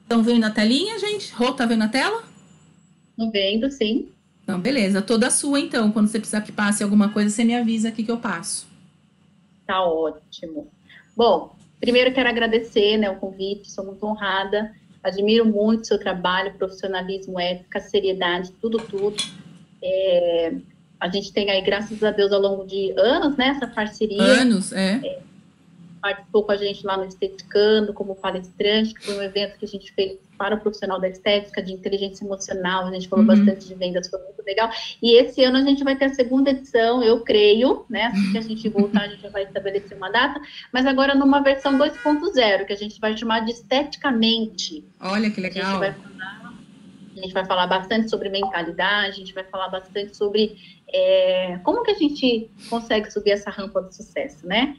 Estão vendo na telinha, gente? Rô, tá vendo na tela? Não vendo, sim. Então, beleza. Toda sua, então. Quando você precisar que passe alguma coisa, você me avisa aqui que eu passo. Tá ótimo. Bom, primeiro quero agradecer, né, o convite, sou muito honrada, admiro muito o seu trabalho, profissionalismo, ética, seriedade, tudo, tudo. A gente tem aí, graças a Deus, ao longo de anos, né, essa parceria, Anos, é. participou com a gente lá no Esteticando como palestrante, que foi um evento que a gente fez para o profissional da estética, de inteligência emocional, a gente falou Uhum. bastante de vendas, foi muito legal. E esse ano a gente vai ter a segunda edição, eu creio, né? Assim que a gente voltar, a gente já vai estabelecer uma data, mas agora numa versão 2.0, que a gente vai chamar de esteticamente. Olha que A gente legal. vai a gente vai falar bastante sobre mentalidade, a gente vai falar bastante sobre como que a gente consegue subir essa rampa do sucesso, né?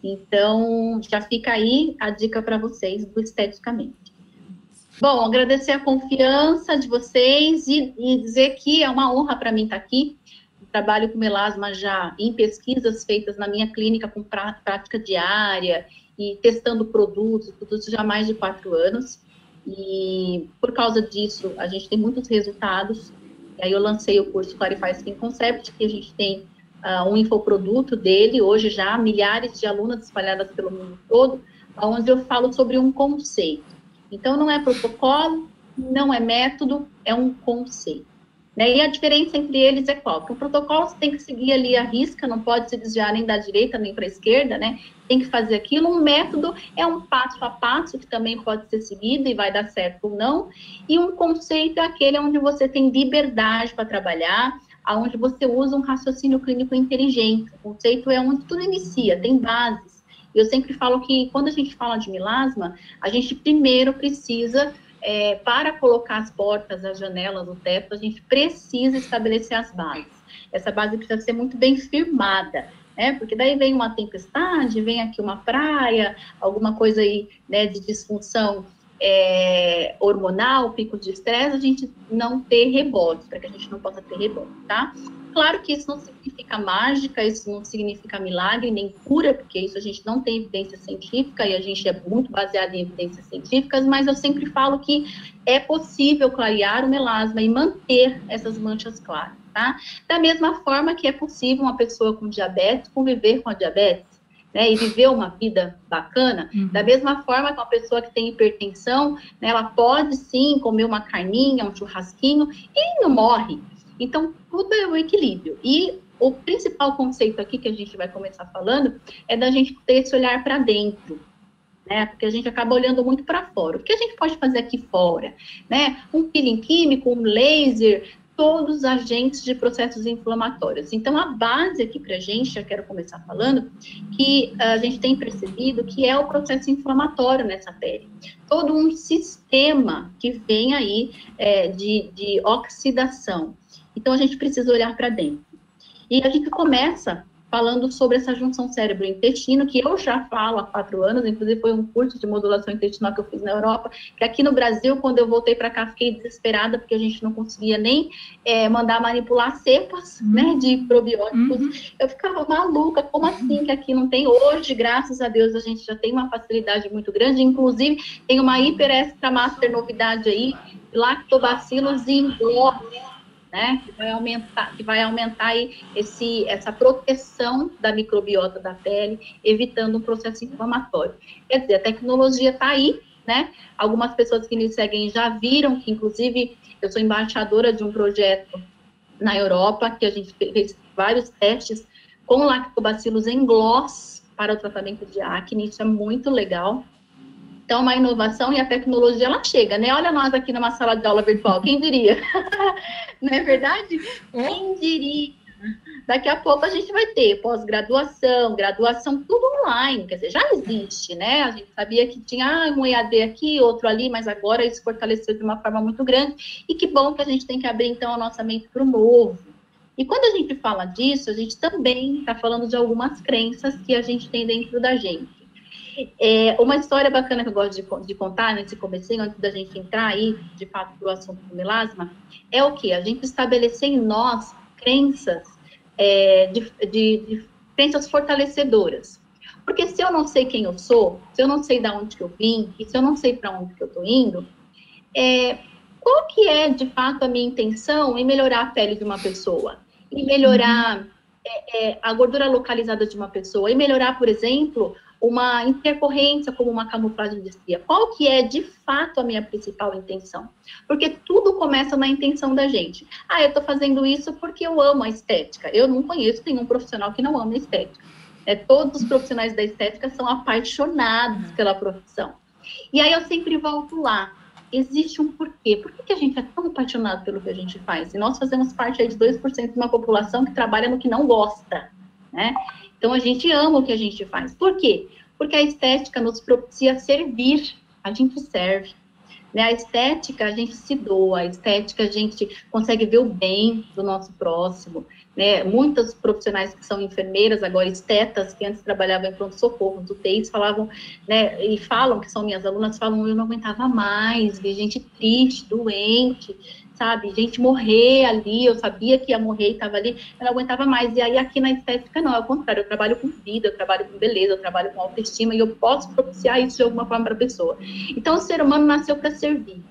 Então, já fica aí a dica para vocês do Esteticamente. Bom, agradecer a confiança de vocês e dizer que é uma honra para mim estar aqui. Eu trabalho com melasma já em pesquisas feitas na minha clínica com prática diária e testando produtos, tudo isso já há mais de 4 anos. E por causa disso, a gente tem muitos resultados. E aí eu lancei o curso Clarify Skin Concept, que a gente tem um infoproduto dele, hoje já milhares de alunas espalhadas pelo mundo todo, onde eu falo sobre um conceito. Então, não é protocolo, não é método, é um conceito. Né? E a diferença entre eles é qual? Que o protocolo você tem que seguir ali a risca, não pode se desviar nem da direita nem para a esquerda, né? Tem que fazer aquilo. Um método é um passo a passo que também pode ser seguido e vai dar certo ou não. E um conceito é aquele onde você tem liberdade para trabalhar, onde você usa um raciocínio clínico inteligente. O conceito é onde tudo inicia, tem bases. Eu sempre falo que quando a gente fala de melasma, a gente primeiro precisa para colocar as portas, as janelas, o teto, a gente precisa estabelecer as bases. Essa base precisa ser muito bem firmada, né? Porque daí vem uma tempestade, vem aqui uma praia, alguma coisa aí, né, de disfunção hormonal, pico de estresse, a gente não ter rebotes, para que a gente não possa ter rebote, tá? Claro que isso não significa mágica, isso não significa milagre, nem cura, porque isso a gente não tem evidência científica e a gente é muito baseado em evidências científicas, mas eu sempre falo que é possível clarear o melasma e manter essas manchas claras, tá? Da mesma forma que é possível uma pessoa com diabetes conviver com a diabetes, né, e viver uma vida bacana, da mesma forma que uma pessoa que tem hipertensão, né, ela pode sim comer uma carninha, um churrasquinho e não morre. Então, tudo é o equilíbrio. E o principal conceito aqui que a gente vai começar falando é da gente ter esse olhar para dentro, né? Porque a gente acaba olhando muito para fora. O que a gente pode fazer aqui fora, né? Um peeling químico, um laser, todos os agentes de processos inflamatórios. Então, a base aqui para a gente, já quero começar falando, que a gente tem percebido que é o processo inflamatório nessa pele. Todo um sistema que vem aí de oxidação. Então, a gente precisa olhar para dentro. E a gente começa falando sobre essa junção cérebro-intestino, que eu já falo há 4 anos, inclusive foi um curso de modulação intestinal que eu fiz na Europa, que aqui no Brasil, quando eu voltei para cá, fiquei desesperada, porque a gente não conseguia nem mandar manipular cepas, né, de probióticos. Eu ficava maluca, como assim que aqui não tem? Hoje, graças a Deus, a gente já tem uma facilidade muito grande, inclusive tem uma hiper extra master novidade aí, lactobacillus indoor, né, que vai aumentar aí essa proteção da microbiota da pele, evitando um processo inflamatório. Quer dizer, a tecnologia está aí, né? Algumas pessoas que me seguem já viram que, inclusive, eu sou embaixadora de um projeto na Europa, que a gente fez vários testes com lactobacillus em gloss para o tratamento de acne, isso é muito legal. Então, uma inovação e a tecnologia, ela chega, né? Olha nós aqui numa sala de aula virtual, quem diria? Não é verdade? Oh, Quem diria? Daqui a pouco a gente vai ter pós-graduação, graduação, tudo online, quer dizer, já existe, né? A gente sabia que tinha um EAD aqui, outro ali, mas agora isso fortaleceu de uma forma muito grande, e que bom que a gente tem que abrir, então, a nossa mente para o novo. E quando a gente fala disso, a gente também está falando de algumas crenças que a gente tem dentro da gente. Uma história bacana que eu gosto de contar nesse comecinho, antes da gente entrar aí, de fato, para o assunto do melasma, é o quê? A gente estabelecer em nós crenças, de crenças fortalecedoras. Porque se eu não sei quem eu sou, se eu não sei de onde que eu vim, e se eu não sei para onde que eu estou indo, qual que é, de fato, a minha intenção em melhorar a pele de uma pessoa? Em melhorar a gordura localizada de uma pessoa? Em melhorar, por exemplo, uma intercorrência como uma camuflagem de estria? Qual que é, de fato, a minha principal intenção? Porque tudo começa na intenção da gente. Eu estou fazendo isso porque eu amo a estética. Eu não conheço nenhum profissional que não ama a estética. Todos os profissionais da estética são apaixonados pela profissão. E aí eu sempre volto lá. Existe um porquê. Por que a gente é tão apaixonado pelo que a gente faz? E nós fazemos parte aí de 2% de uma população que trabalha no que não gosta, né? Então, a gente ama o que a gente faz. Por quê? Porque a estética nos propicia servir. A gente serve. Né? A estética, a gente se doa. A estética, a gente consegue ver o bem do nosso próximo. Né? Muitas profissionais que são enfermeiras, agora estetas, que antes trabalhavam em pronto-socorro, dos UTIs, falavam, né, e falam, que são minhas alunas, falam, eu não aguentava mais ver gente triste, doente, sabe, gente morrer ali, eu sabia que ia morrer e estava ali, eu não aguentava mais. E aí aqui na estética não, é o contrário, eu trabalho com vida, eu trabalho com beleza, eu trabalho com autoestima, e eu posso propiciar isso de alguma forma para a pessoa. Então, o ser humano nasceu para servir,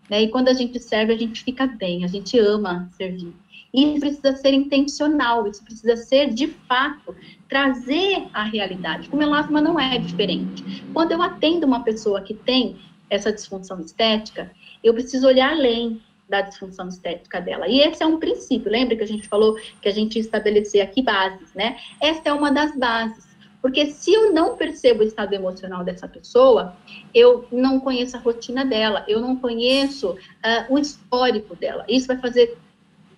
né? E quando a gente serve, a gente fica bem, a gente ama servir. E isso precisa ser intencional, isso precisa ser, de fato, trazer a realidade. O melasma não é diferente. Quando eu atendo uma pessoa que tem essa disfunção estética, eu preciso olhar além da disfunção estética dela. E esse é um princípio. Lembra que a gente falou que a gente ia estabelecer aqui bases, né? Essa é uma das bases. Porque se eu não percebo o estado emocional dessa pessoa, eu não conheço a rotina dela, eu não conheço o histórico dela. Isso vai fazer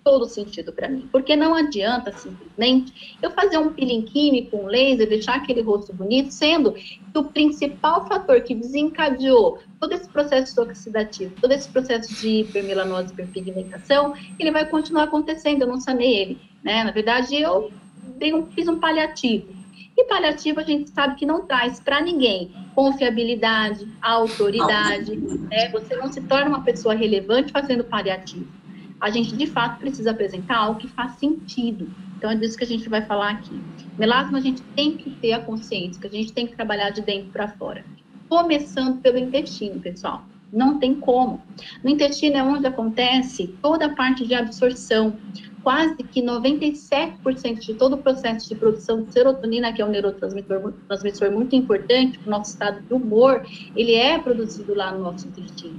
todo sentido para mim, porque não adianta simplesmente eu fazer um peeling químico, um laser, deixar aquele rosto bonito, sendo que o principal fator que desencadeou todo esse processo oxidativo, todo esse processo de hipermelanose, hiperpigmentação, ele vai continuar acontecendo, eu não sanei ele, né? Na verdade, eu fiz um paliativo. E paliativo a gente sabe que não traz para ninguém confiabilidade, autoridade, né? Você não se torna uma pessoa relevante fazendo paliativo. A gente, de fato, precisa apresentar algo que faz sentido. Então, é disso que a gente vai falar aqui. Melasma, a gente tem que ter a consciência, que a gente tem que trabalhar de dentro para fora. Começando pelo intestino, pessoal. Não tem como. No intestino é onde acontece toda a parte de absorção. Quase que 97% de todo o processo de produção de serotonina, que é um neurotransmissor muito importante para o nosso estado de humor, ele é produzido lá no nosso intestino.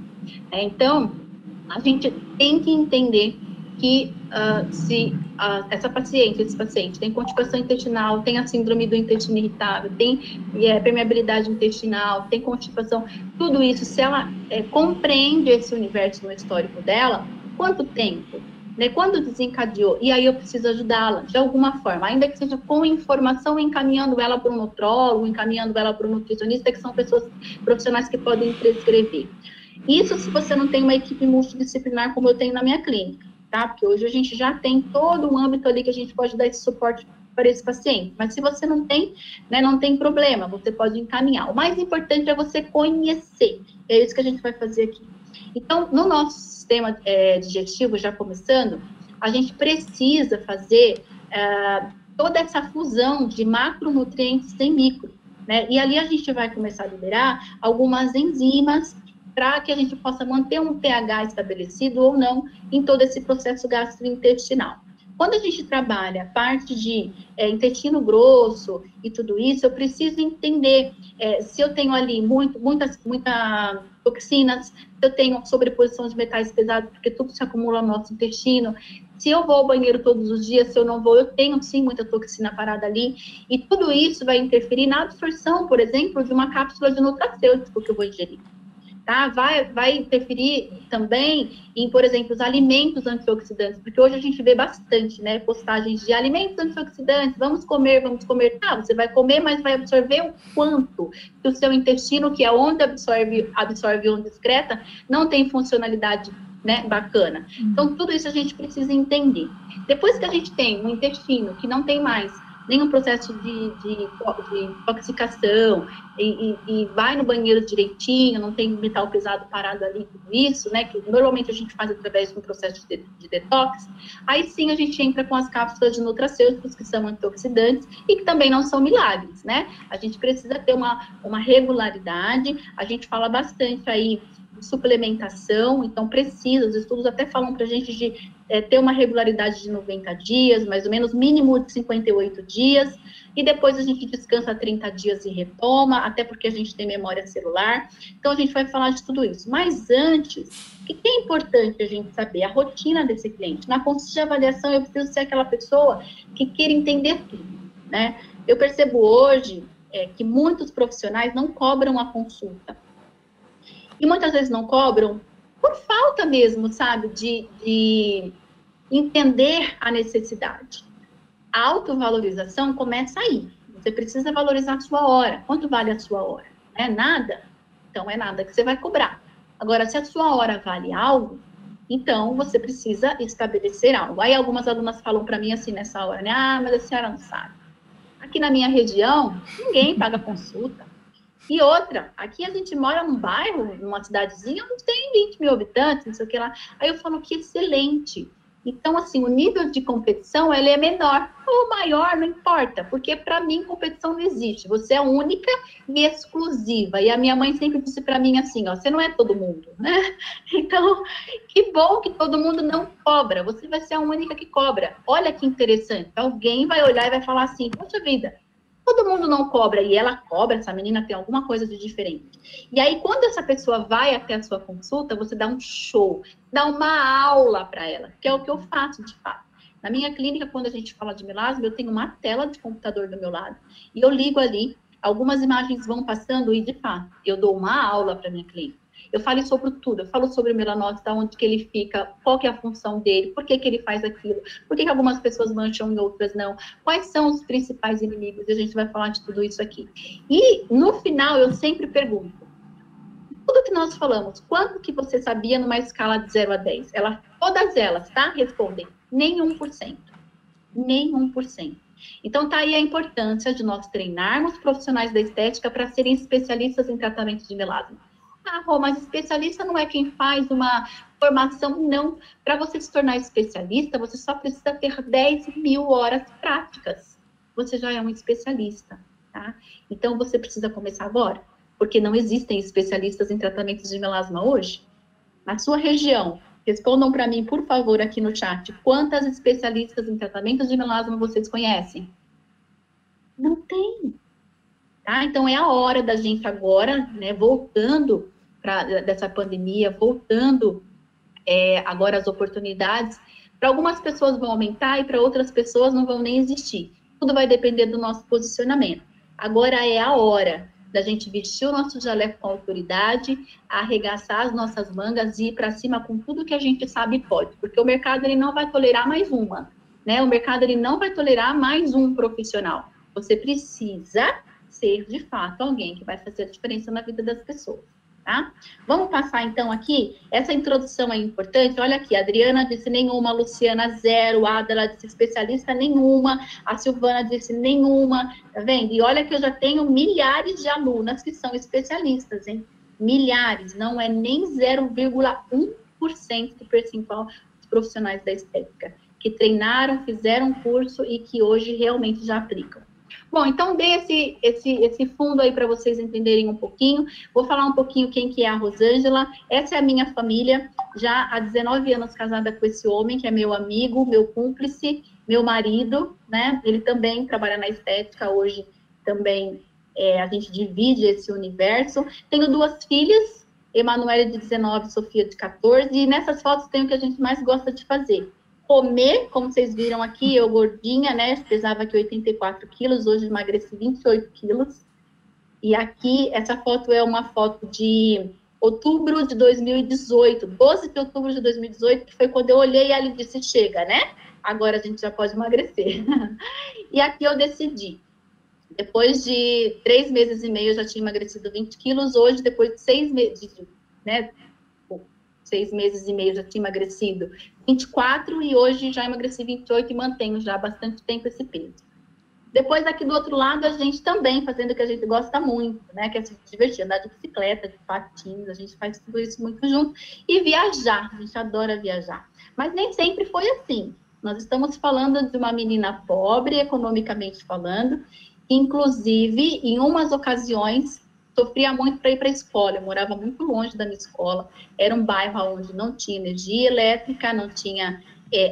Então, a gente tem que entender que se esse paciente tem constipação intestinal, tem a síndrome do intestino irritável, tem permeabilidade intestinal, tem constipação, tudo isso, se ela compreende esse universo no histórico dela, quanto tempo? Né, quando desencadeou, e aí eu preciso ajudá-la de alguma forma, ainda que seja com informação, encaminhando ela para um nutrólogo, encaminhando ela para um nutricionista, que são pessoas profissionais que podem prescrever. Isso se você não tem uma equipe multidisciplinar como eu tenho na minha clínica, tá? Porque hoje a gente já tem todo um âmbito ali que a gente pode dar esse suporte para esse paciente. Mas se você não tem, né, não tem problema, você pode encaminhar. O mais importante é você conhecer. É isso que a gente vai fazer aqui. Então, no nosso sistema digestivo, já começando, a gente precisa fazer toda essa fusão de macronutrientes em micro, né? E ali a gente vai começar a liberar algumas enzimas para que a gente possa manter um pH estabelecido ou não em todo esse processo gastrointestinal. Quando a gente trabalha a parte de intestino grosso e tudo isso, eu preciso entender se eu tenho ali muitas toxinas, se eu tenho sobreposição de metais pesados, porque tudo se acumula no nosso intestino, se eu vou ao banheiro todos os dias, se eu não vou, eu tenho sim muita toxina parada ali, e tudo isso vai interferir na absorção, por exemplo, de uma cápsula de nutracêutico que eu vou ingerir. Tá? Vai interferir também em, por exemplo, os alimentos antioxidantes, porque hoje a gente vê bastante, né, postagens de alimentos antioxidantes, vamos comer, tá, você vai comer, mas vai absorver o quanto que o seu intestino, que é onde absorve onda excreta, não tem funcionalidade, né, bacana. Então, tudo isso a gente precisa entender. Depois que a gente tem um intestino que não tem mais nenhum processo de intoxicação, e vai no banheiro direitinho, não tem metal pesado parado ali, tudo isso, né, que normalmente a gente faz através de um processo de detox, aí sim a gente entra com as cápsulas de nutracêuticos, que são antioxidantes, e que também não são milagres, né, a gente precisa ter uma regularidade, a gente fala bastante aí suplementação, então precisa, os estudos até falam para a gente de ter uma regularidade de 90 dias, mais ou menos, mínimo de 58 dias, e depois a gente descansa 30 dias e retoma, até porque a gente tem memória celular, então a gente vai falar de tudo isso. Mas antes, o que é importante a gente saber? A rotina desse cliente. Na consulta de avaliação, eu preciso ser aquela pessoa que queira entender tudo, né? Eu percebo hoje que muitos profissionais não cobram a consulta. E muitas vezes não cobram por falta mesmo, sabe, de entender a necessidade. A autovalorização começa aí. Você precisa valorizar a sua hora. Quanto vale a sua hora? É nada? Então, é nada que você vai cobrar. Agora, se a sua hora vale algo, então você precisa estabelecer algo. Aí algumas alunas falam para mim assim nessa hora, né? Ah, mas a senhora não sabe. Aqui na minha região, ninguém paga consulta. E outra, aqui a gente mora num bairro, numa cidadezinha, onde tem 20 mil habitantes, não sei o que lá. Aí eu falo que excelente. Então, assim, o nível de competição, ele é menor ou maior, não importa. Porque, para mim, competição não existe. Você é única e exclusiva. E a minha mãe sempre disse para mim assim, ó, você não é todo mundo, né? Então, que bom que todo mundo não cobra. Você vai ser a única que cobra. Olha que interessante. Alguém vai olhar e vai falar assim, poxa vida, todo mundo não cobra, e ela cobra, essa menina tem alguma coisa de diferente. E aí, quando essa pessoa vai até a sua consulta, você dá um show, dá uma aula para ela, que é o que eu faço, de fato. Na minha clínica, quando a gente fala de melasma, eu tenho uma tela de computador do meu lado, e eu ligo ali, algumas imagens vão passando, e de fato, eu dou uma aula para minha clínica. Eu falo sobre tudo, eu falo sobre o melanócito, onde que ele fica, qual que é a função dele, por que que ele faz aquilo, por que que algumas pessoas mancham e outras não, quais são os principais inimigos, e a gente vai falar de tudo isso aqui. E, no final, eu sempre pergunto, tudo que nós falamos, quanto que você sabia numa escala de 0 a 10? Todas elas, tá? Respondem, nem 1%. Nem 1%. Então, tá aí a importância de nós treinarmos profissionais da estética para serem especialistas em tratamento de melasma. Ah, Rô, mas especialista não é quem faz uma formação, não. Para você se tornar especialista, você só precisa ter 10 mil horas práticas. Você já é um especialista, tá? Então, você precisa começar agora, porque não existem especialistas em tratamentos de melasma hoje. Na sua região, respondam para mim, por favor, aqui no chat, quantas especialistas em tratamentos de melasma vocês conhecem? Não tem. Tá? Então, é a hora da gente agora, né, voltando dessa pandemia, voltando agora as oportunidades, para algumas pessoas vão aumentar e para outras pessoas não vão nem existir. Tudo vai depender do nosso posicionamento. Agora é a hora da gente vestir o nosso jaleco com autoridade, arregaçar as nossas mangas e ir para cima com tudo que a gente sabe e pode, porque o mercado ele não vai tolerar mais uma, né? O mercado ele não vai tolerar mais um profissional. Você precisa ser, de fato, alguém que vai fazer a diferença na vida das pessoas, tá? Vamos passar, então, aqui, essa introdução é importante, olha aqui, a Adriana disse nenhuma, a Luciana zero, a Adela disse especialista nenhuma, a Silvana disse nenhuma, tá vendo? E olha que eu já tenho milhares de alunas que são especialistas, hein? Milhares, não é nem 0,1% do percentual dos profissionais da estética, que treinaram, fizeram curso e que hoje realmente já aplicam. Bom, então dei esse fundo aí para vocês entenderem um pouquinho. Vou falar um pouquinho quem que é a Rosângela. Essa é a minha família, já há 19 anos casada com esse homem, que é meu amigo, meu cúmplice, meu marido, né? Ele também trabalha na estética, hoje também a gente divide esse universo. Tenho 2 filhas, Emanuele de 19, Sofia de 14, e nessas fotos tem o que a gente mais gosta de fazer. Comer, como vocês viram aqui, eu gordinha, né? Pesava aqui 84 quilos, hoje emagreci 28 quilos. E aqui, essa foto é uma foto de outubro de 2018, 12 de outubro de 2018, que foi quando eu olhei e ela disse, chega, né? Agora a gente já pode emagrecer. E aqui eu decidi. Depois de 3 meses e meio, eu já tinha emagrecido 20 quilos. Hoje, depois de 6 meses, né? 6 meses e meio já tinha emagrecido 24 e hoje já emagreci 28 e mantenho já há bastante tempo esse peso. Depois aqui do outro lado, a gente também fazendo o que a gente gosta muito, né? Que é se divertir, andar de bicicleta, de patins, a gente faz tudo isso muito junto. E viajar, a gente adora viajar. Mas nem sempre foi assim. Nós estamos falando de uma menina pobre, economicamente falando, que inclusive, em umas ocasiões, sofria muito para ir para a escola, eu morava muito longe da minha escola, era um bairro onde não tinha energia elétrica, não tinha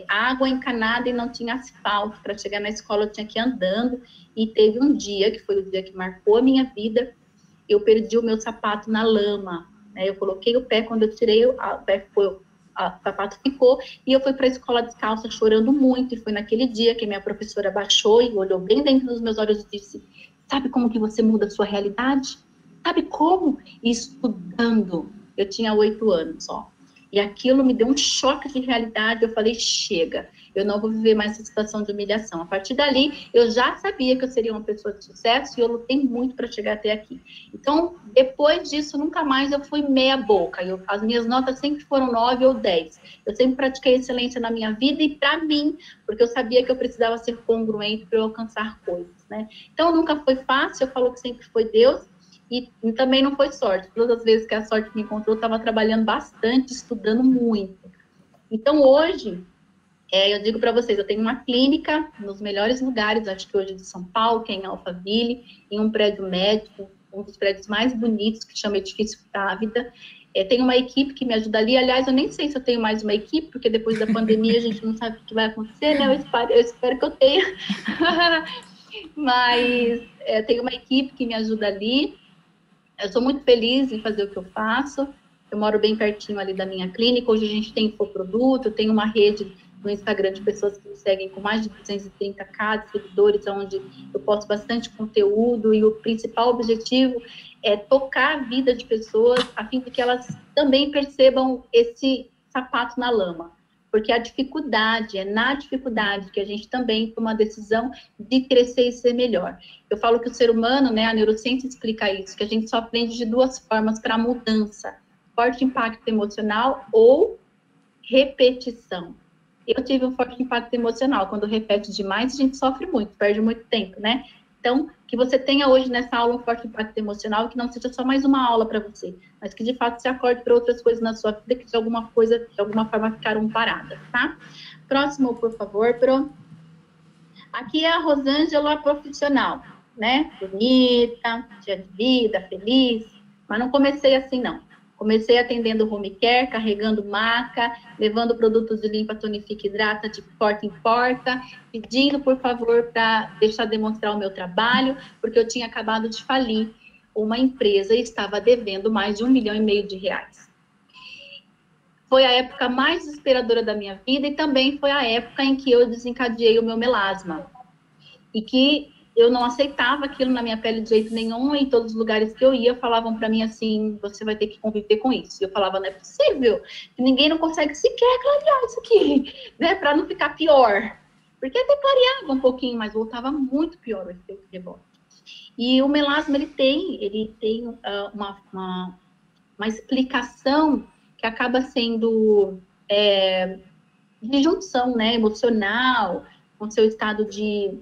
água encanada e não tinha asfalto. Para chegar na escola eu tinha que ir andando, e teve um dia, que foi o dia que marcou a minha vida, eu perdi o meu sapato na lama, né? Eu coloquei o pé, quando eu tirei, o sapato ficou, e eu fui para a escola descalça, chorando muito, e foi naquele dia que minha professora baixou e olhou bem dentro dos meus olhos e disse: sabe como que você muda a sua realidade? Sabe como? Estudando. Eu tinha 8 anos só. E aquilo me deu um choque de realidade. Eu falei, chega, eu não vou viver mais essa situação de humilhação. A partir dali, eu já sabia que eu seria uma pessoa de sucesso, e eu lutei muito para chegar até aqui. Então, depois disso, nunca mais eu fui meia boca. As minhas notas sempre foram 9 ou 10. Eu sempre pratiquei excelência na minha vida e para mim, porque eu sabia que eu precisava ser congruente para eu alcançar coisas, né? Então, nunca foi fácil, eu falo que sempre foi Deus. E também não foi sorte. Todas as vezes que a sorte me encontrou, eu estava trabalhando bastante, estudando muito. Então, hoje, eu digo para vocês, eu tenho uma clínica nos melhores lugares, acho que hoje de São Paulo, que é em Alphaville, em um prédio médico, um dos prédios mais bonitos, que chama Edifício Frávida. Tenho uma equipe que me ajuda ali. Aliás, eu nem sei se eu tenho mais uma equipe, porque depois da pandemia a gente não sabe o que vai acontecer, né? Eu espero que eu tenha. Mas tenho uma equipe que me ajuda ali. Eu sou muito feliz em fazer o que eu faço. Eu moro bem pertinho ali da minha clínica. Hoje a gente tem infoproduto, eu tenho uma rede no Instagram de pessoas que me seguem com mais de 230k de seguidores, onde eu posto bastante conteúdo, e o principal objetivo é tocar a vida de pessoas a fim de que elas também percebam esse sapato na lama. Porque a dificuldade, é na dificuldade que a gente também toma a decisão de crescer e ser melhor. Eu falo que o ser humano, né, a neurociência explica isso, que a gente só aprende de 2 formas para a mudança: forte impacto emocional ou repetição. Eu tive um forte impacto emocional. Quando repete demais, a gente sofre muito, perde muito tempo, né? Então, que você tenha hoje nessa aula um forte impacto emocional, que não seja só mais uma aula para você, mas que de fato se acorde para outras coisas na sua vida que de alguma forma ficaram paradas, tá? Próximo, por favor, Pro. Aqui é a Rosângela profissional, né? Bonita, cheia de vida, feliz, mas não comecei assim, não. Comecei atendendo home care, carregando maca, levando produtos de limpa, tonifica, hidrata de porta em porta, pedindo, por favor, para deixar demonstrar o meu trabalho, porque eu tinha acabado de falir uma empresa e estava devendo mais de R$1,5 milhão. Foi a época mais desesperadora da minha vida, e também foi a época em que eu desencadeei o meu melasma. E que eu não aceitava aquilo na minha pele de jeito nenhum. Em todos os lugares que eu ia, falavam para mim assim: você vai ter que conviver com isso. E eu falava: não é possível, ninguém não consegue sequer clarear isso aqui, né, para não ficar pior. Porque até clareava um pouquinho, mas voltava muito pior o efeito rebote. E o melasma, ele tem uma explicação que acaba sendo de junção, né, emocional, com seu estado de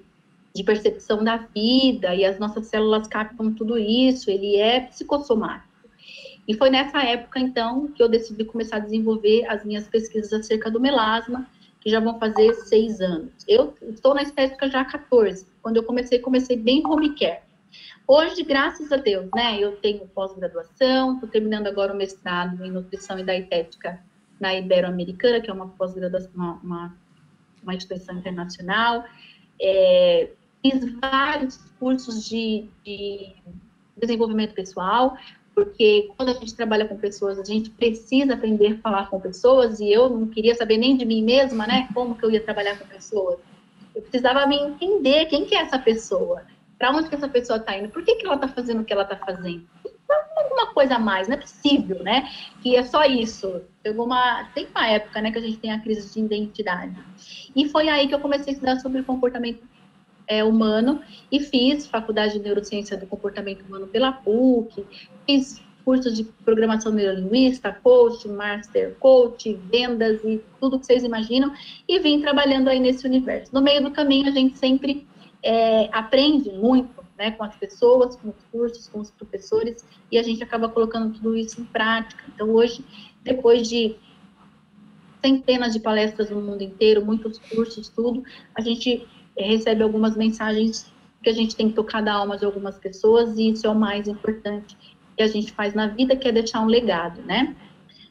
percepção da vida, e as nossas células captam tudo isso. Ele é psicossomático. E foi nessa época, então, que eu decidi começar a desenvolver as minhas pesquisas acerca do melasma, que já vão fazer 6 anos. Eu estou na estética já há 14. Quando eu comecei bem home care. Hoje, graças a Deus, né, eu tenho pós-graduação, estou terminando agora o mestrado em nutrição e dietética na Ibero-Americana, que é uma pós-graduação, uma instituição internacional. Fiz vários cursos de desenvolvimento pessoal, porque quando a gente trabalha com pessoas, a gente precisa aprender a falar com pessoas, e eu não queria saber nem de mim mesma, né, como que eu ia trabalhar com pessoas. Eu precisava me entender quem que é essa pessoa, para onde que essa pessoa está indo, por que que ela está fazendo o que ela está fazendo. Então, alguma coisa a mais, não é possível, né, que é só isso. Tem uma época, né, que a gente tem a crise de identidade. E foi aí que eu comecei a estudar sobre o comportamento humano, e fiz faculdade de neurociência do comportamento humano pela PUC, fiz cursos de programação neurolinguística, coach, master coach, vendas e tudo que vocês imaginam, e vim trabalhando aí nesse universo. No meio do caminho, a gente sempre aprende muito, né, com as pessoas, com os cursos, com os professores, e a gente acaba colocando tudo isso em prática. Então, hoje, depois de centenas de palestras no mundo inteiro, muitos cursos, tudo, a gente recebe algumas mensagens que a gente tem que tocar da alma de algumas pessoas, e isso é o mais importante, que a gente faz na vida, que é deixar um legado, né?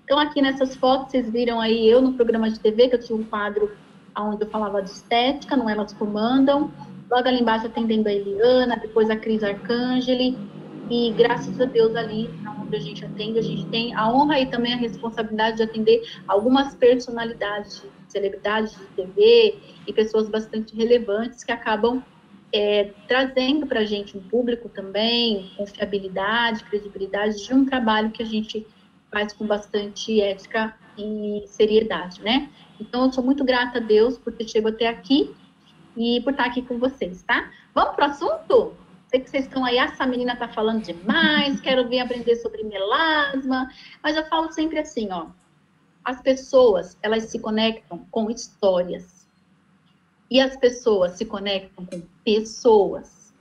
Então, aqui nessas fotos, vocês viram aí eu no programa de TV, que eu tinha um quadro onde eu falava de estética, no Elas Comandam, logo ali embaixo atendendo a Eliana, depois a Cris Arcangeli, e graças a Deus ali, onde a gente atende, a gente tem a honra e também a responsabilidade de atender algumas personalidades, celebridades de TV e pessoas bastante relevantes que acabam trazendo para a gente um público também, confiabilidade, credibilidade de um trabalho que a gente faz com bastante ética e seriedade, né? Então, eu sou muito grata a Deus por ter chegado até aqui e por estar aqui com vocês, tá? Vamos para o assunto? Sei que vocês estão aí, essa menina tá falando demais, quero vir aprender sobre melasma, mas eu falo sempre assim, ó, as pessoas, elas se conectam com histórias, e as pessoas se conectam com pessoas.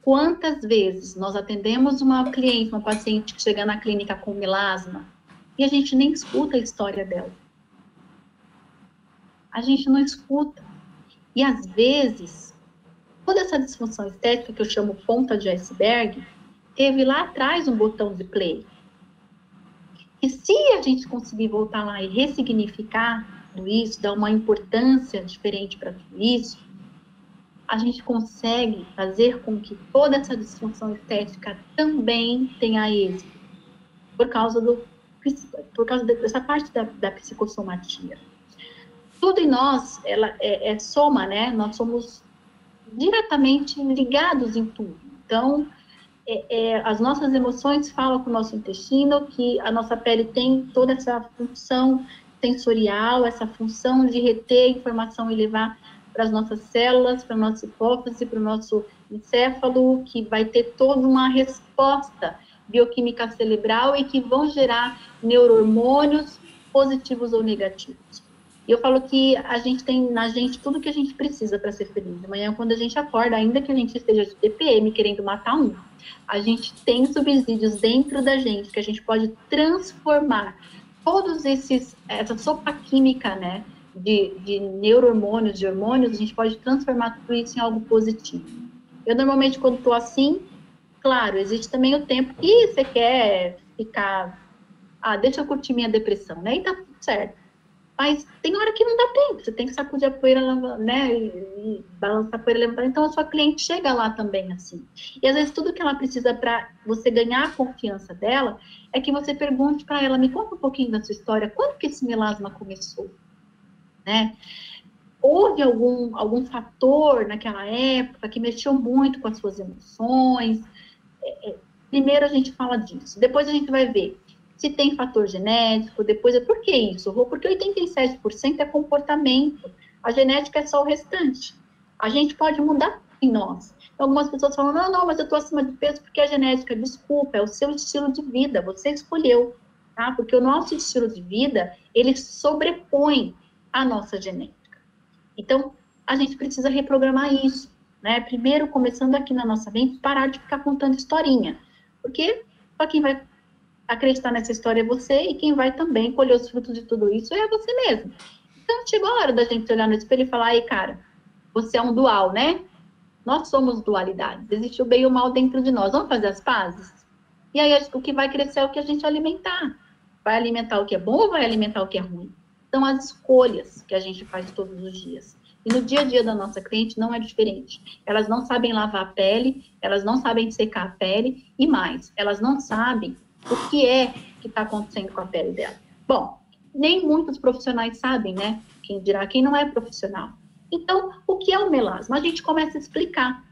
Quantas vezes nós atendemos uma cliente, uma paciente que chega na clínica com melasma, e a gente nem escuta a história dela. A gente não escuta. E às vezes, toda essa disfunção estética, que eu chamo ponta de iceberg, teve lá atrás um botão de play. E se a gente conseguir voltar lá e ressignificar tudo isso, dar uma importância diferente para tudo isso, a gente consegue fazer com que toda essa disfunção estética também tenha êxito, por causa dessa parte da psicossomatia. Tudo em nós, ela é soma, né? Nós somos diretamente ligados em tudo. Então, as nossas emoções falam com o nosso intestino, que a nossa pele tem toda essa função sensorial, essa função de reter informação e levar para as nossas células, para a nossa hipófise, para o nosso encéfalo, que vai ter toda uma resposta bioquímica cerebral e que vão gerar neurohormônios positivos ou negativos. E eu falo que a gente tem na gente tudo que a gente precisa para ser feliz. De manhã, quando a gente acorda, ainda que a gente esteja de TPM querendo matar a gente tem subsídios dentro da gente que a gente pode transformar todos essa sopa química, né, de neurohormônios, de hormônios, a gente pode transformar tudo isso em algo positivo. Eu normalmente, quando estou assim, claro, existe também o tempo que você quer ficar, deixa eu curtir minha depressão, né, e tá tudo certo. Mas tem hora que não dá tempo, você tem que sacudir a poeira, né, e balançar a poeira, levantar. Então, a sua cliente chega lá também, assim. E, às vezes, tudo que ela precisa para você ganhar a confiança dela é que você pergunte para ela, me conta um pouquinho da sua história, quando que esse melasma começou? Né? Houve algum fator naquela época que mexeu muito com as suas emoções? Primeiro a gente fala disso, depois a gente vai ver se tem fator genético, depois por que isso? Porque 87% é comportamento, a genética é só o restante. A gente pode mudar em nós. Então, algumas pessoas falam, não, mas eu estou acima de peso porque é genética. Desculpa, é o seu estilo de vida, você escolheu, tá? Porque o nosso estilo de vida, ele sobrepõe a nossa genética. Então, a gente precisa reprogramar isso, né? Primeiro, começando aqui na nossa mente, parar de ficar contando historinha. Porque só quem vai acreditar nessa história é você, e quem vai também colher os frutos de tudo isso é você mesmo. Então, chegou a hora da gente olhar no espelho e falar, cara, você é um dual, né? Nós somos dualidades, existe o bem e o mal dentro de nós, vamos fazer as pazes? E aí, o que vai crescer é o que a gente alimentar. Vai alimentar o que é bom ou vai alimentar o que é ruim? São as escolhas que a gente faz todos os dias. E no dia a dia da nossa cliente não é diferente. Elas não sabem lavar a pele, elas não sabem secar a pele, e mais, elas não sabem o que é que está acontecendo com a pele dela. Bom, nem muitos profissionais sabem, né? Quem dirá quem não é profissional. Então, o que é o melasma? A gente começa a explicar.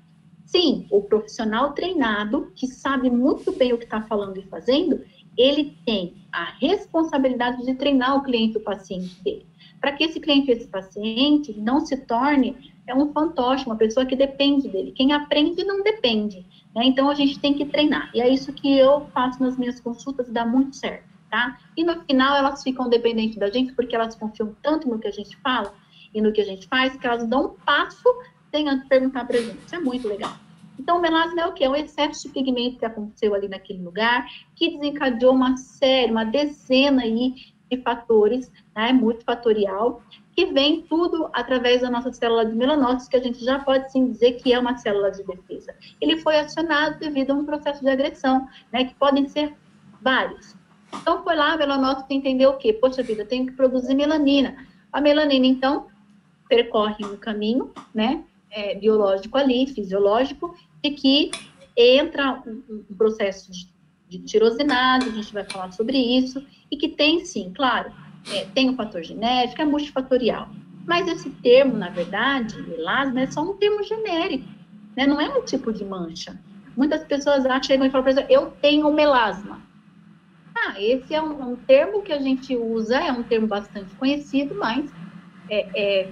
Sim, o profissional treinado, que sabe muito bem o que está falando e fazendo, ele tem a responsabilidade de treinar o cliente, o paciente dele. Para que esse cliente, esse paciente, não se torne um fantoche, uma pessoa que depende dele. Quem aprende não depende, né? Então, a gente tem que treinar. E é isso que eu faço nas minhas consultas e dá muito certo, tá? E no final, elas ficam dependentes da gente, porque elas confiam tanto no que a gente fala e no que a gente faz, que elas dão um passo sem antes perguntar pra gente. Isso é muito legal. Então, o melasma é o quê? É um excesso de pigmento que aconteceu ali naquele lugar, que desencadeou uma dezena aí de fatores, né, multifatorial, que vem tudo através da nossa célula de melanócitos, que a gente já pode sim dizer que é uma célula de defesa. Ele foi acionado devido a um processo de agressão, né, que podem ser vários. Então, foi lá, a melanócito entendeu o quê? Poxa vida, eu tenho que produzir melanina. A melanina, então, percorre um caminho, né, biológico ali, fisiológico, de que entra um processo de tirosinase, a gente vai falar sobre isso, e que tem sim, claro, tem o fator genético, é multifatorial. Mas esse termo, na verdade, melasma, é só um termo genérico, né? Não é um tipo de mancha. Muitas pessoas chegam e falam, por exemplo, eu tenho melasma. Esse é um termo que a gente usa, é um termo bastante conhecido, mas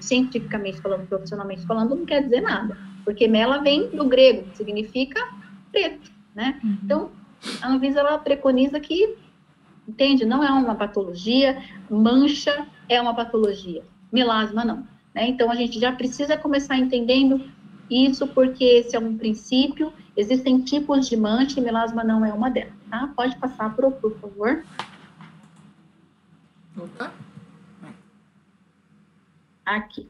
cientificamente falando, profissionalmente falando, não quer dizer nada. Porque mela vem do grego, que significa preto, né? Então, a Anvisa, ela preconiza que, entende, não é uma patologia, mancha é uma patologia, melasma não, né? Então, a gente já precisa começar entendendo isso, porque esse é um princípio, existem tipos de mancha e melasma não é uma delas, tá? Pode passar por favor. Opa. Aqui.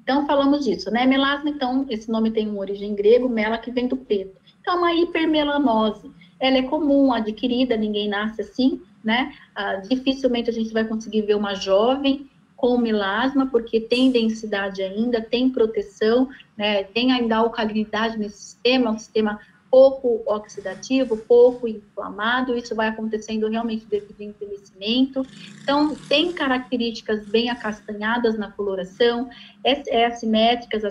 Então, falamos disso, né? Melasma, então, esse nome tem uma origem grego, mela, que vem do preto. Então, uma hipermelanose, ela é comum, adquirida, ninguém nasce assim, né? Dificilmente a gente vai conseguir ver uma jovem com melasma, porque tem densidade ainda, tem proteção, né? Tem ainda alcalinidade nesse sistema, um sistema pouco oxidativo, pouco inflamado, isso vai acontecendo realmente devido ao envelhecimento. Então, tem características bem acastanhadas na coloração, assimétricas,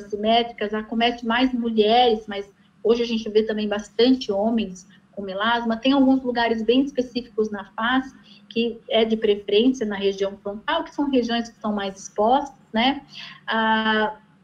acomete mais mulheres, mas hoje a gente vê também bastante homens com melasma. Tem alguns lugares bem específicos na face, que é de preferência na região frontal, que são regiões que estão mais expostas, né?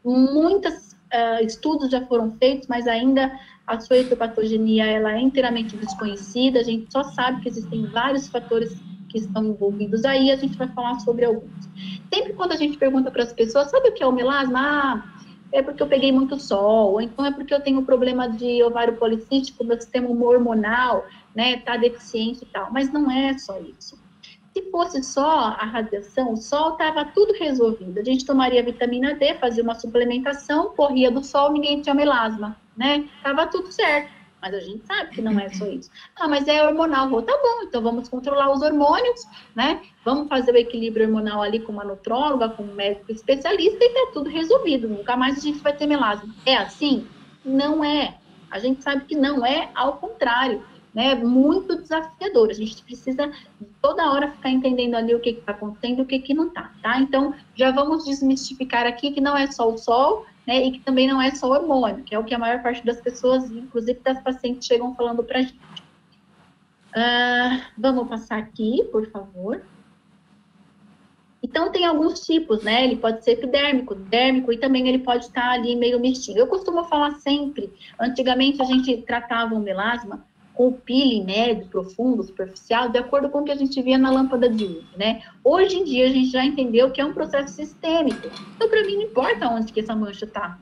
Muitos estudos já foram feitos, mas ainda a sua etiopatogenia, ela é inteiramente desconhecida, a gente só sabe que existem vários fatores que estão envolvidos aí, a gente vai falar sobre alguns. Sempre quando a gente pergunta para as pessoas, sabe o que é o melasma? É porque eu peguei muito sol, ou então é porque eu tenho problema de ovário policístico, meu sistema hormonal, né, tá deficiente e tal, mas não é só isso. Se fosse só a radiação, o sol estava tudo resolvido. A gente tomaria vitamina D, fazia uma suplementação, corria do sol, ninguém tinha melasma, né? Tava tudo certo. Mas a gente sabe que não é só isso. Mas é hormonal. Tá bom, então vamos controlar os hormônios, né? Vamos fazer o equilíbrio hormonal ali com uma nutróloga, com um médico especialista e tá tudo resolvido. Nunca mais a gente vai ter melasma. É assim? Não é. A gente sabe que não é, ao contrário. Né, muito desafiador, a gente precisa toda hora ficar entendendo ali o que está acontecendo e o que não está, tá? Então, já vamos desmistificar aqui que não é só o sol, né, e que também não é só o hormônio, que é o que a maior parte das pessoas, inclusive das pacientes, chegam falando para a gente. Vamos passar aqui, por favor. Então, tem alguns tipos, né? Ele pode ser epidérmico, dérmico, e também ele pode estar ali meio mistinho. Eu costumo falar sempre, antigamente a gente tratava o melasma com o peeling médio, profundo, superficial, de acordo com o que a gente via na lâmpada de UV, né? Hoje em dia a gente já entendeu que é um processo sistêmico. Então, para mim, não importa onde que essa mancha está.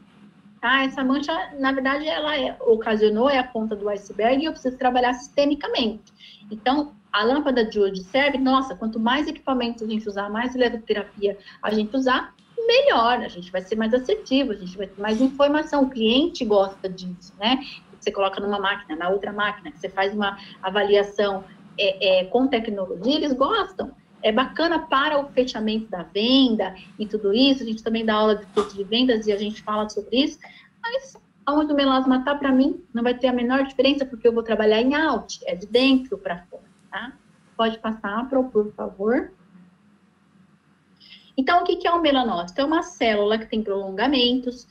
Essa mancha, na verdade, ela ocasionou, é a ponta do iceberg, e eu preciso trabalhar sistemicamente. Então, a lâmpada de hoje serve, nossa, quanto mais equipamentos a gente usar, mais eletroterapia a gente usar, melhor, a gente vai ser mais assertivo, a gente vai ter mais informação, o cliente gosta disso, né? Você coloca numa máquina, na outra máquina, você faz uma avaliação com tecnologia, eles gostam. É bacana para o fechamento da venda e tudo isso, a gente também dá aula de curso de vendas e a gente fala sobre isso, mas onde o melasma está, para mim, não vai ter a menor diferença, porque eu vou trabalhar em out, é de dentro para fora, tá? Pode passar, por favor. Então, o que é o melanócito? É uma célula que tem prolongamentos,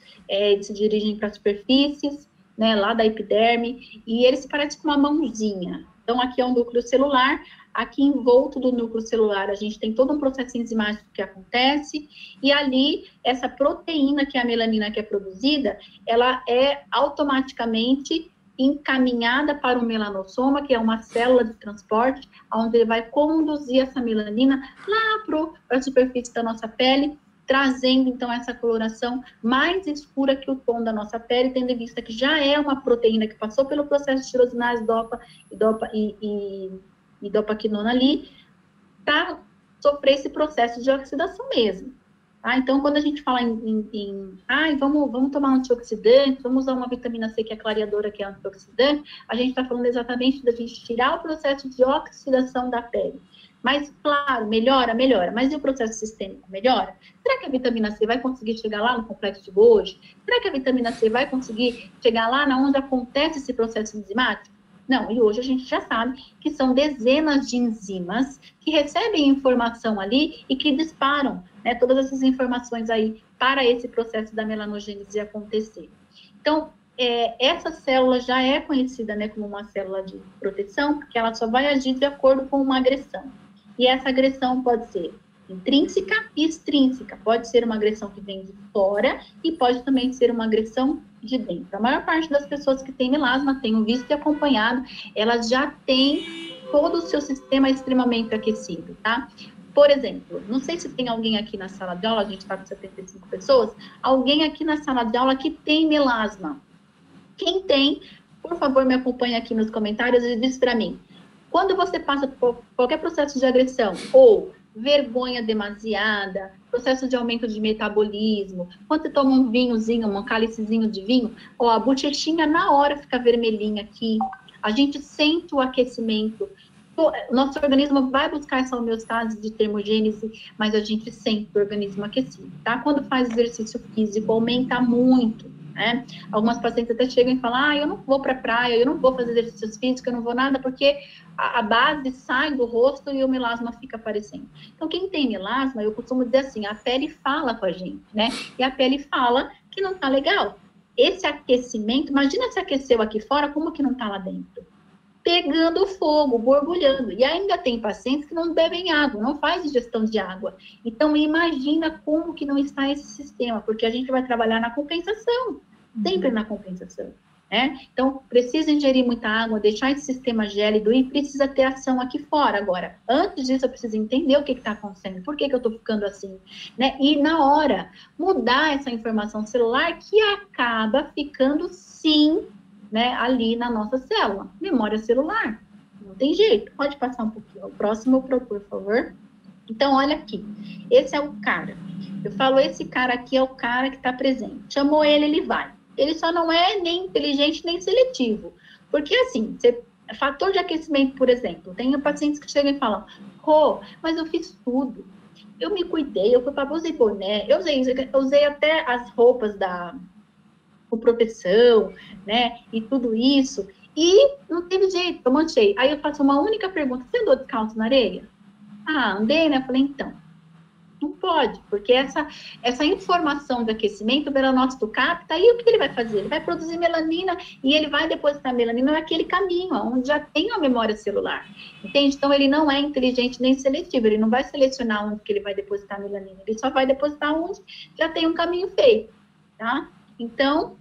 se dirigem para superfícies, né, lá da epiderme, e ele se parece com uma mãozinha. Então, aqui é um núcleo celular, aqui envolto do núcleo celular a gente tem todo um processo enzimático que acontece, e ali, essa proteína, que é a melanina que é produzida, ela é automaticamente encaminhada para o melanossoma, que é uma célula de transporte, onde ele vai conduzir essa melanina lá para a superfície da nossa pele, trazendo, então, essa coloração mais escura que o tom da nossa pele, tendo em vista que já é uma proteína que passou pelo processo de tirosinase, dopa e dopaquinona ali, para sofrer esse processo de oxidação mesmo. Tá? Então, quando a gente fala vamos tomar um antioxidante, vamos usar uma vitamina C que é clareadora, que é antioxidante, a gente está falando exatamente da gente tirar o processo de oxidação da pele. Mas, claro, melhora, mas e o processo sistêmico melhora? Será que a vitamina C vai conseguir chegar lá no complexo de Golgi? Será que a vitamina C vai conseguir chegar lá onde acontece esse processo enzimático? Não, e hoje a gente já sabe que são dezenas de enzimas que recebem informação ali e que disparam, né, todas essas informações aí para esse processo da melanogênese acontecer. Então, essa célula já é conhecida, né, como uma célula de proteção, porque ela só vai agir de acordo com uma agressão. E essa agressão pode ser intrínseca e extrínseca. Pode ser uma agressão que vem de fora e pode também ser uma agressão de dentro. A maior parte das pessoas que têm melasma, tenho visto e acompanhado, elas já têm todo o seu sistema extremamente aquecido, tá? Por exemplo, não sei se tem alguém aqui na sala de aula, a gente está com 75 pessoas, alguém aqui na sala de aula que tem melasma. Quem tem, por favor, me acompanhe aqui nos comentários e diz para mim, quando você passa por qualquer processo de agressão ou vergonha demasiada, processo de aumento de metabolismo, quando você toma um vinhozinho, um cálicezinho de vinho, ó, a bochechinha na hora fica vermelhinha aqui, a gente sente o aquecimento, nosso organismo vai buscar essa homeostase de termogênese, mas a gente sente o organismo aquecido, tá? Quando faz exercício físico, aumenta muito, né? Algumas pacientes até chegam e falam, eu não vou para a praia, eu não vou fazer exercícios físicos, eu não vou nada, porque a base sai do rosto e o melasma fica aparecendo. Então, quem tem melasma, eu costumo dizer assim, a pele fala com a gente, né? E a pele fala que não tá legal. Esse aquecimento, imagina se aqueceu aqui fora, como que não tá lá dentro? Pegando fogo, borbulhando. E ainda tem pacientes que não bebem água, não faz digestão de água. Então, imagina como que não está esse sistema, porque a gente vai trabalhar na compensação, sempre na compensação, né? Então, precisa ingerir muita água, deixar esse sistema gélido e precisa ter ação aqui fora. Agora, antes disso, eu preciso entender o que está acontecendo, por que eu estou ficando assim, né? E na hora, mudar essa informação celular que acaba ficando, sim, né, ali na nossa célula, memória celular, não tem jeito, pode passar um pouquinho, o próximo, por favor. Então, olha aqui, esse é o cara, eu falo, esse cara aqui é o cara que está presente, chamou ele, ele vai, ele só não é nem inteligente, nem seletivo, porque assim, fator de aquecimento, por exemplo, tem pacientes que chegam e falam, mas eu fiz tudo, eu me cuidei, eu fui para blusa e boné, eu usei até as roupas com proteção, né, e tudo isso, e não teve jeito, eu manchei. Aí eu faço uma única pergunta, você andou descalço na areia? Andei, né, eu falei, então, não pode, porque essa informação de aquecimento, o melanócito capta, aí o que ele vai fazer? Ele vai produzir melanina, e ele vai depositar melanina naquele caminho, onde já tem a memória celular, entende? Então, ele não é inteligente nem seletivo, ele não vai selecionar onde que ele vai depositar a melanina, ele só vai depositar onde já tem um caminho feito, tá? Então,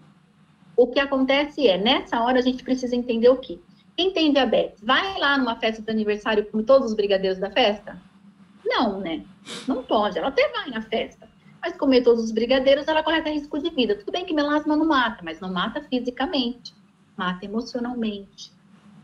o que acontece nessa hora a gente precisa entender o quê? Quem tem diabetes, vai lá numa festa de aniversário com todos os brigadeiros da festa? Não, né? Não pode, ela até vai na festa. Mas comer todos os brigadeiros, ela corre até risco de vida. Tudo bem que melasma não mata, mas não mata fisicamente, mata emocionalmente,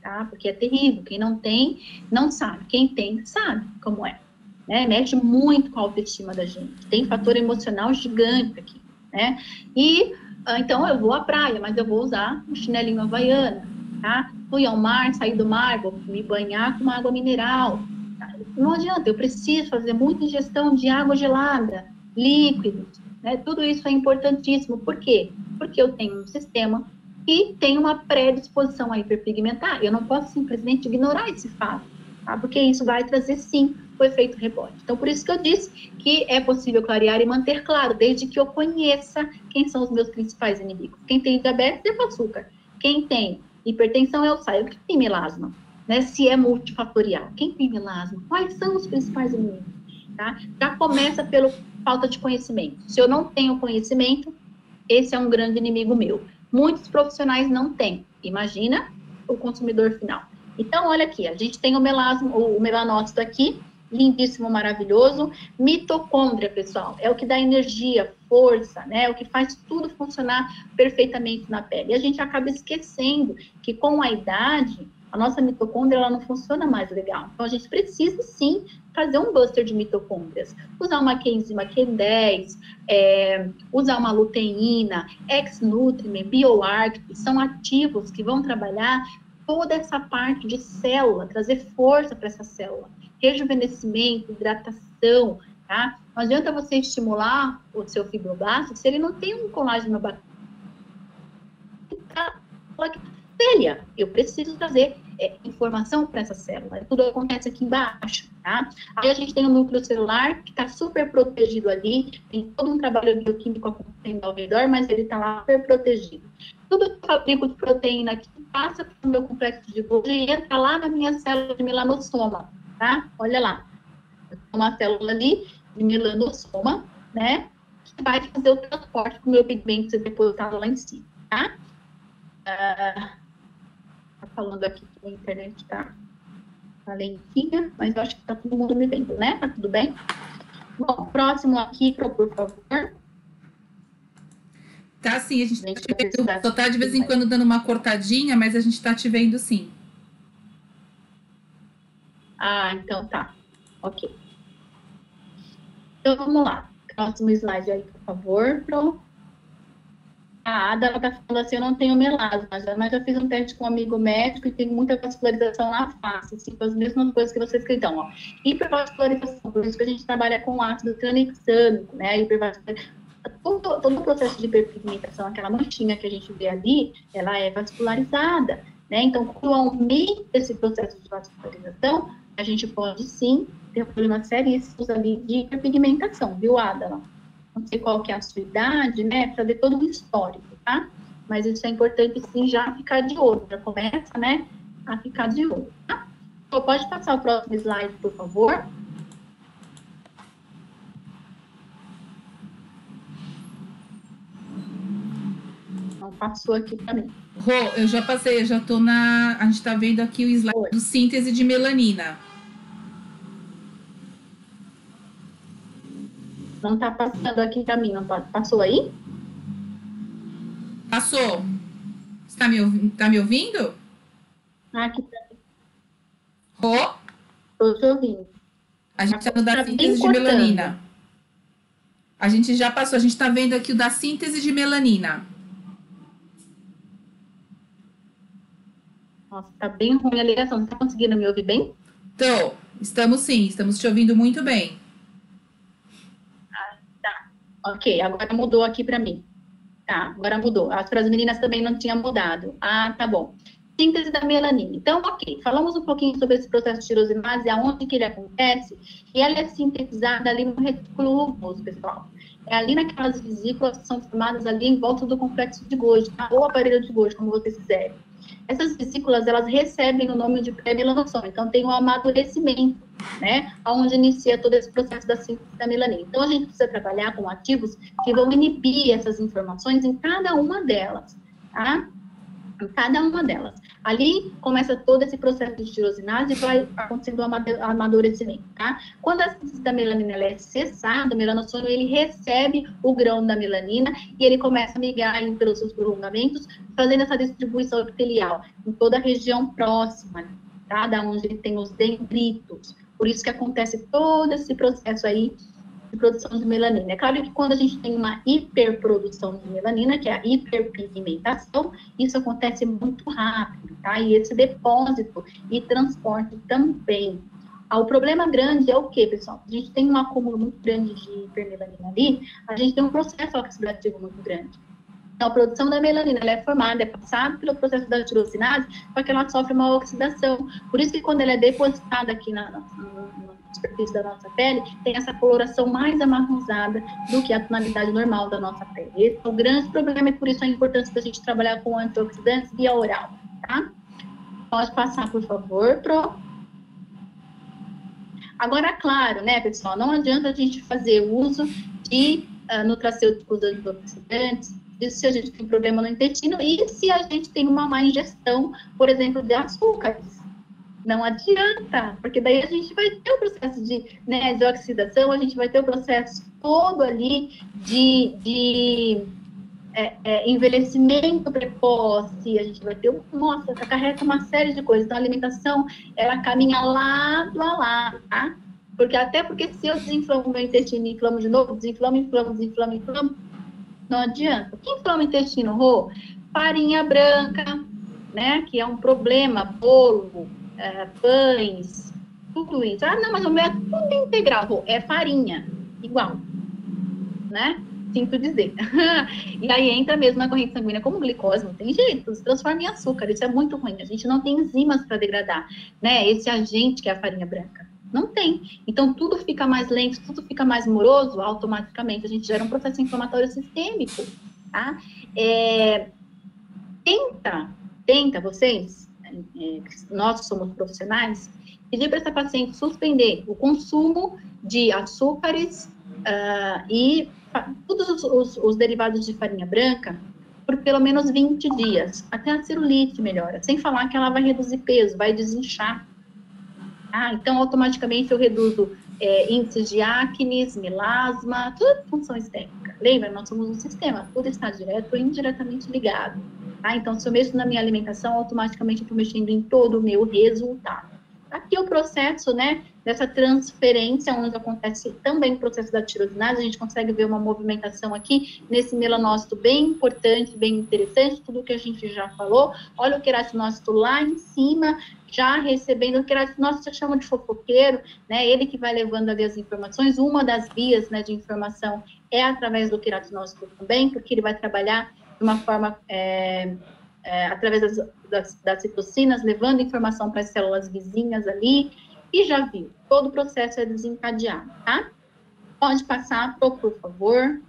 tá? Porque é terrível. Quem não tem, não sabe. Quem tem, sabe como é. Né? Mexe muito com a autoestima da gente. Tem fator emocional gigante aqui, né? E então, eu vou à praia, mas eu vou usar um chinelinho havaiana, tá? Fui ao mar, saí do mar, vou me banhar com uma água mineral. Tá? Não adianta, eu preciso fazer muita ingestão de água gelada, líquidos, né? Tudo isso é importantíssimo. Por quê? Porque eu tenho um sistema que tem uma predisposição a hiperpigmentar. Eu não posso simplesmente ignorar esse fato, tá? Porque isso vai trazer, sim, o efeito rebote. Então, por isso que eu disse que é possível clarear e manter claro, desde que eu conheça quem são os meus principais inimigos. Quem tem diabetes é o açúcar. Quem tem hipertensão é o saio. Quem tem melasma, né? Se é multifatorial. Quem tem melasma? Quais são os principais inimigos? Tá? Já começa pela falta de conhecimento. Se eu não tenho conhecimento, esse é um grande inimigo meu. Muitos profissionais não têm. Imagina o consumidor final. Então, olha aqui, a gente tem o melasma, o melanócito aqui, lindíssimo, maravilhoso. Mitocôndria, pessoal, é o que dá energia, força, né? É o que faz tudo funcionar perfeitamente na pele. E a gente acaba esquecendo que com a idade, a nossa mitocôndria ela não funciona mais legal. Então, a gente precisa, sim, fazer um buster de mitocôndrias. Usar uma coenzima Q10, usar uma luteína, ex-nutriment, bioarc, são ativos que vão trabalhar toda essa parte de célula, trazer força para essa célula. Rejuvenescimento, hidratação, tá? Não adianta você estimular o seu fibroblasto se ele não tem um colágeno bacana. Eu preciso trazer informação para essa célula. Tudo acontece aqui embaixo, tá? Aí a gente tem o núcleo celular, que está super protegido ali, tem todo um trabalho bioquímico acontecendo ao redor, mas ele está lá super protegido. Tudo que eu fabrico de proteína aqui passa para o meu complexo de Golgi e entra lá na minha célula de melanossoma, tá? Olha lá. Uma célula ali de melanossoma, né? Que vai fazer o transporte para o meu pigmento ser depositado lá em cima, tá? Tá falando aqui que a internet tá lentinha, mas eu acho que tá todo mundo me vendo, né? Tá tudo bem? Bom, próximo aqui, por favor. Tá sim, a gente tá te vendo, só tá de vez em quando dando uma cortadinha, mas a gente tá te vendo sim. Ah, então tá. Ok. Então, vamos lá. Próximo slide aí, por favor, Pro. A Ada, ela tá falando assim, eu não tenho melasma, mas já fiz um teste com um amigo médico e tenho muita vascularização na face, assim, com as mesmas coisas que vocês escreveram, ó. Hipervascularização, por isso que a gente trabalha com ácido tranexâmico, né, todo o processo de hiperpigmentação, aquela manchinha que a gente vê ali, ela é vascularizada, né, então, quando aumenta esse processo de vascularização, a gente pode, sim, ter problemas seríssimos ali de hiperpigmentação, viu, Ada? Não sei qual que é a sua idade, né, para ver todo o histórico, tá? Mas isso é importante, sim, já ficar de olho, já começa, né, a ficar de olho, tá? Então, pode passar o próximo slide, por favor. Não passou aqui para mim. Rô, eu já passei, eu já tô a gente tá vendo aqui o slide do síntese de melanina. Não está passando aqui para mim, não passou aí? Passou. Você tá me ouvindo? Aqui para mim. Rô? Estou te ouvindo. A gente tá no da síntese de melanina. A gente já passou, a gente tá vendo aqui o da síntese de melanina. Nossa, tá bem ruim a ligação. Você tá conseguindo me ouvir bem? Então, estamos sim, estamos te ouvindo muito bem. Ok, agora mudou aqui para mim. Tá, agora mudou. Para as meninas também não tinha mudado. Ah, tá bom. Síntese da melanina. Então, ok, falamos um pouquinho sobre esse processo de tirosinase, aonde que ele acontece, e ela é sintetizada ali no retículo rugoso, pessoal. É ali naquelas vesículas que são formadas ali em volta do complexo de Golgi, tá? Ou aparelho de Golgi, como vocês quiserem. Essas vesículas, elas recebem o nome de pré-melanossoma, então tem um amadurecimento, né, onde inicia todo esse processo da síntese da melanina. Então, a gente precisa trabalhar com ativos que vão inibir essas informações em cada uma delas, tá? Em cada uma delas. Ali começa todo esse processo de tirosinase e vai acontecendo o amadurecimento, tá? Quando a síntese da melanina ela é cessada, o melanossoma ele recebe o grão da melanina e ele começa a migrar pelos seus prolongamentos, fazendo essa distribuição epitelial em toda a região próxima, tá? Da onde ele tem os dendritos. Por isso que acontece todo esse processo aí de produção de melanina. É claro que quando a gente tem uma hiperprodução de melanina, que é a hiperpigmentação, isso acontece muito rápido, tá? E esse depósito e transporte também. O problema grande é o quê, pessoal? A gente tem um acúmulo muito grande de hipermelanina ali, a gente tem um processo oxidativo muito grande. Então, a produção da melanina, ela é formada, é passada pelo processo da tirosinase, só que ela sofre uma oxidação. Por isso que quando ela é depositada aqui na superfície da nossa pele, tem essa coloração mais amarronzada do que a tonalidade normal da nossa pele. Esse é o grande problema e por isso a importância da gente trabalhar com antioxidantes via oral, tá? Pode passar, por favor, Pro. Agora, claro, né, pessoal, não adianta a gente fazer uso de nutracêuticos antioxidantes, isso se a gente tem problema no intestino e se a gente tem uma má ingestão, por exemplo, de açúcares. Não adianta, porque daí a gente vai ter o processo de oxidação, a gente vai ter o processo todo ali de envelhecimento precoce, a gente vai ter, nossa, acarreta uma série de coisas. Então, a alimentação, ela caminha lado a lado, tá? Até porque se eu desinflamo meu intestino e inflamo de novo, desinflamo, não adianta. O que inflama o intestino, Rô? Farinha branca, né? Que é um problema, bolo, pães, tudo isso. Ah, não, mas o meu é tudo integral, Rô. É farinha, igual, né? Sinto dizer. E aí entra mesmo na corrente sanguínea como glicose, não tem jeito, se transforma em açúcar, isso é muito ruim. A gente não tem enzimas para degradar, né? Esse agente que é a farinha branca. Não tem. Então, tudo fica mais lento, tudo fica mais moroso, automaticamente a gente gera um processo inflamatório sistêmico, tá? Tenta vocês, nós que somos profissionais, pedir para essa paciente suspender o consumo de açúcares e todos os derivados de farinha branca por pelo menos 20 dias, até a celulite melhora, sem falar que ela vai reduzir peso, vai desinchar. Então, automaticamente eu reduzo índices de acne, melasma, tudo função estética. Lembra, nós somos um sistema, tudo está direto ou indiretamente ligado. Tá? Então, se eu mexo na minha alimentação, automaticamente eu estou mexendo em todo o meu resultado. Aqui o processo, né, dessa transferência, onde acontece também o processo da tirosinase, a gente consegue ver uma movimentação aqui nesse melanócito bem importante, bem interessante, tudo que a gente já falou. Olha o queratinócito lá em cima, já recebendo o queratinócito, chama de fofoqueiro, né, ele que vai levando ali as informações. Uma das vias, né, de informação é através do queratinócito também, porque ele vai trabalhar de uma forma através das citocinas, levando informação para as células vizinhas ali, e já viu, todo o processo é desencadeado, tá? Pode passar, por favor.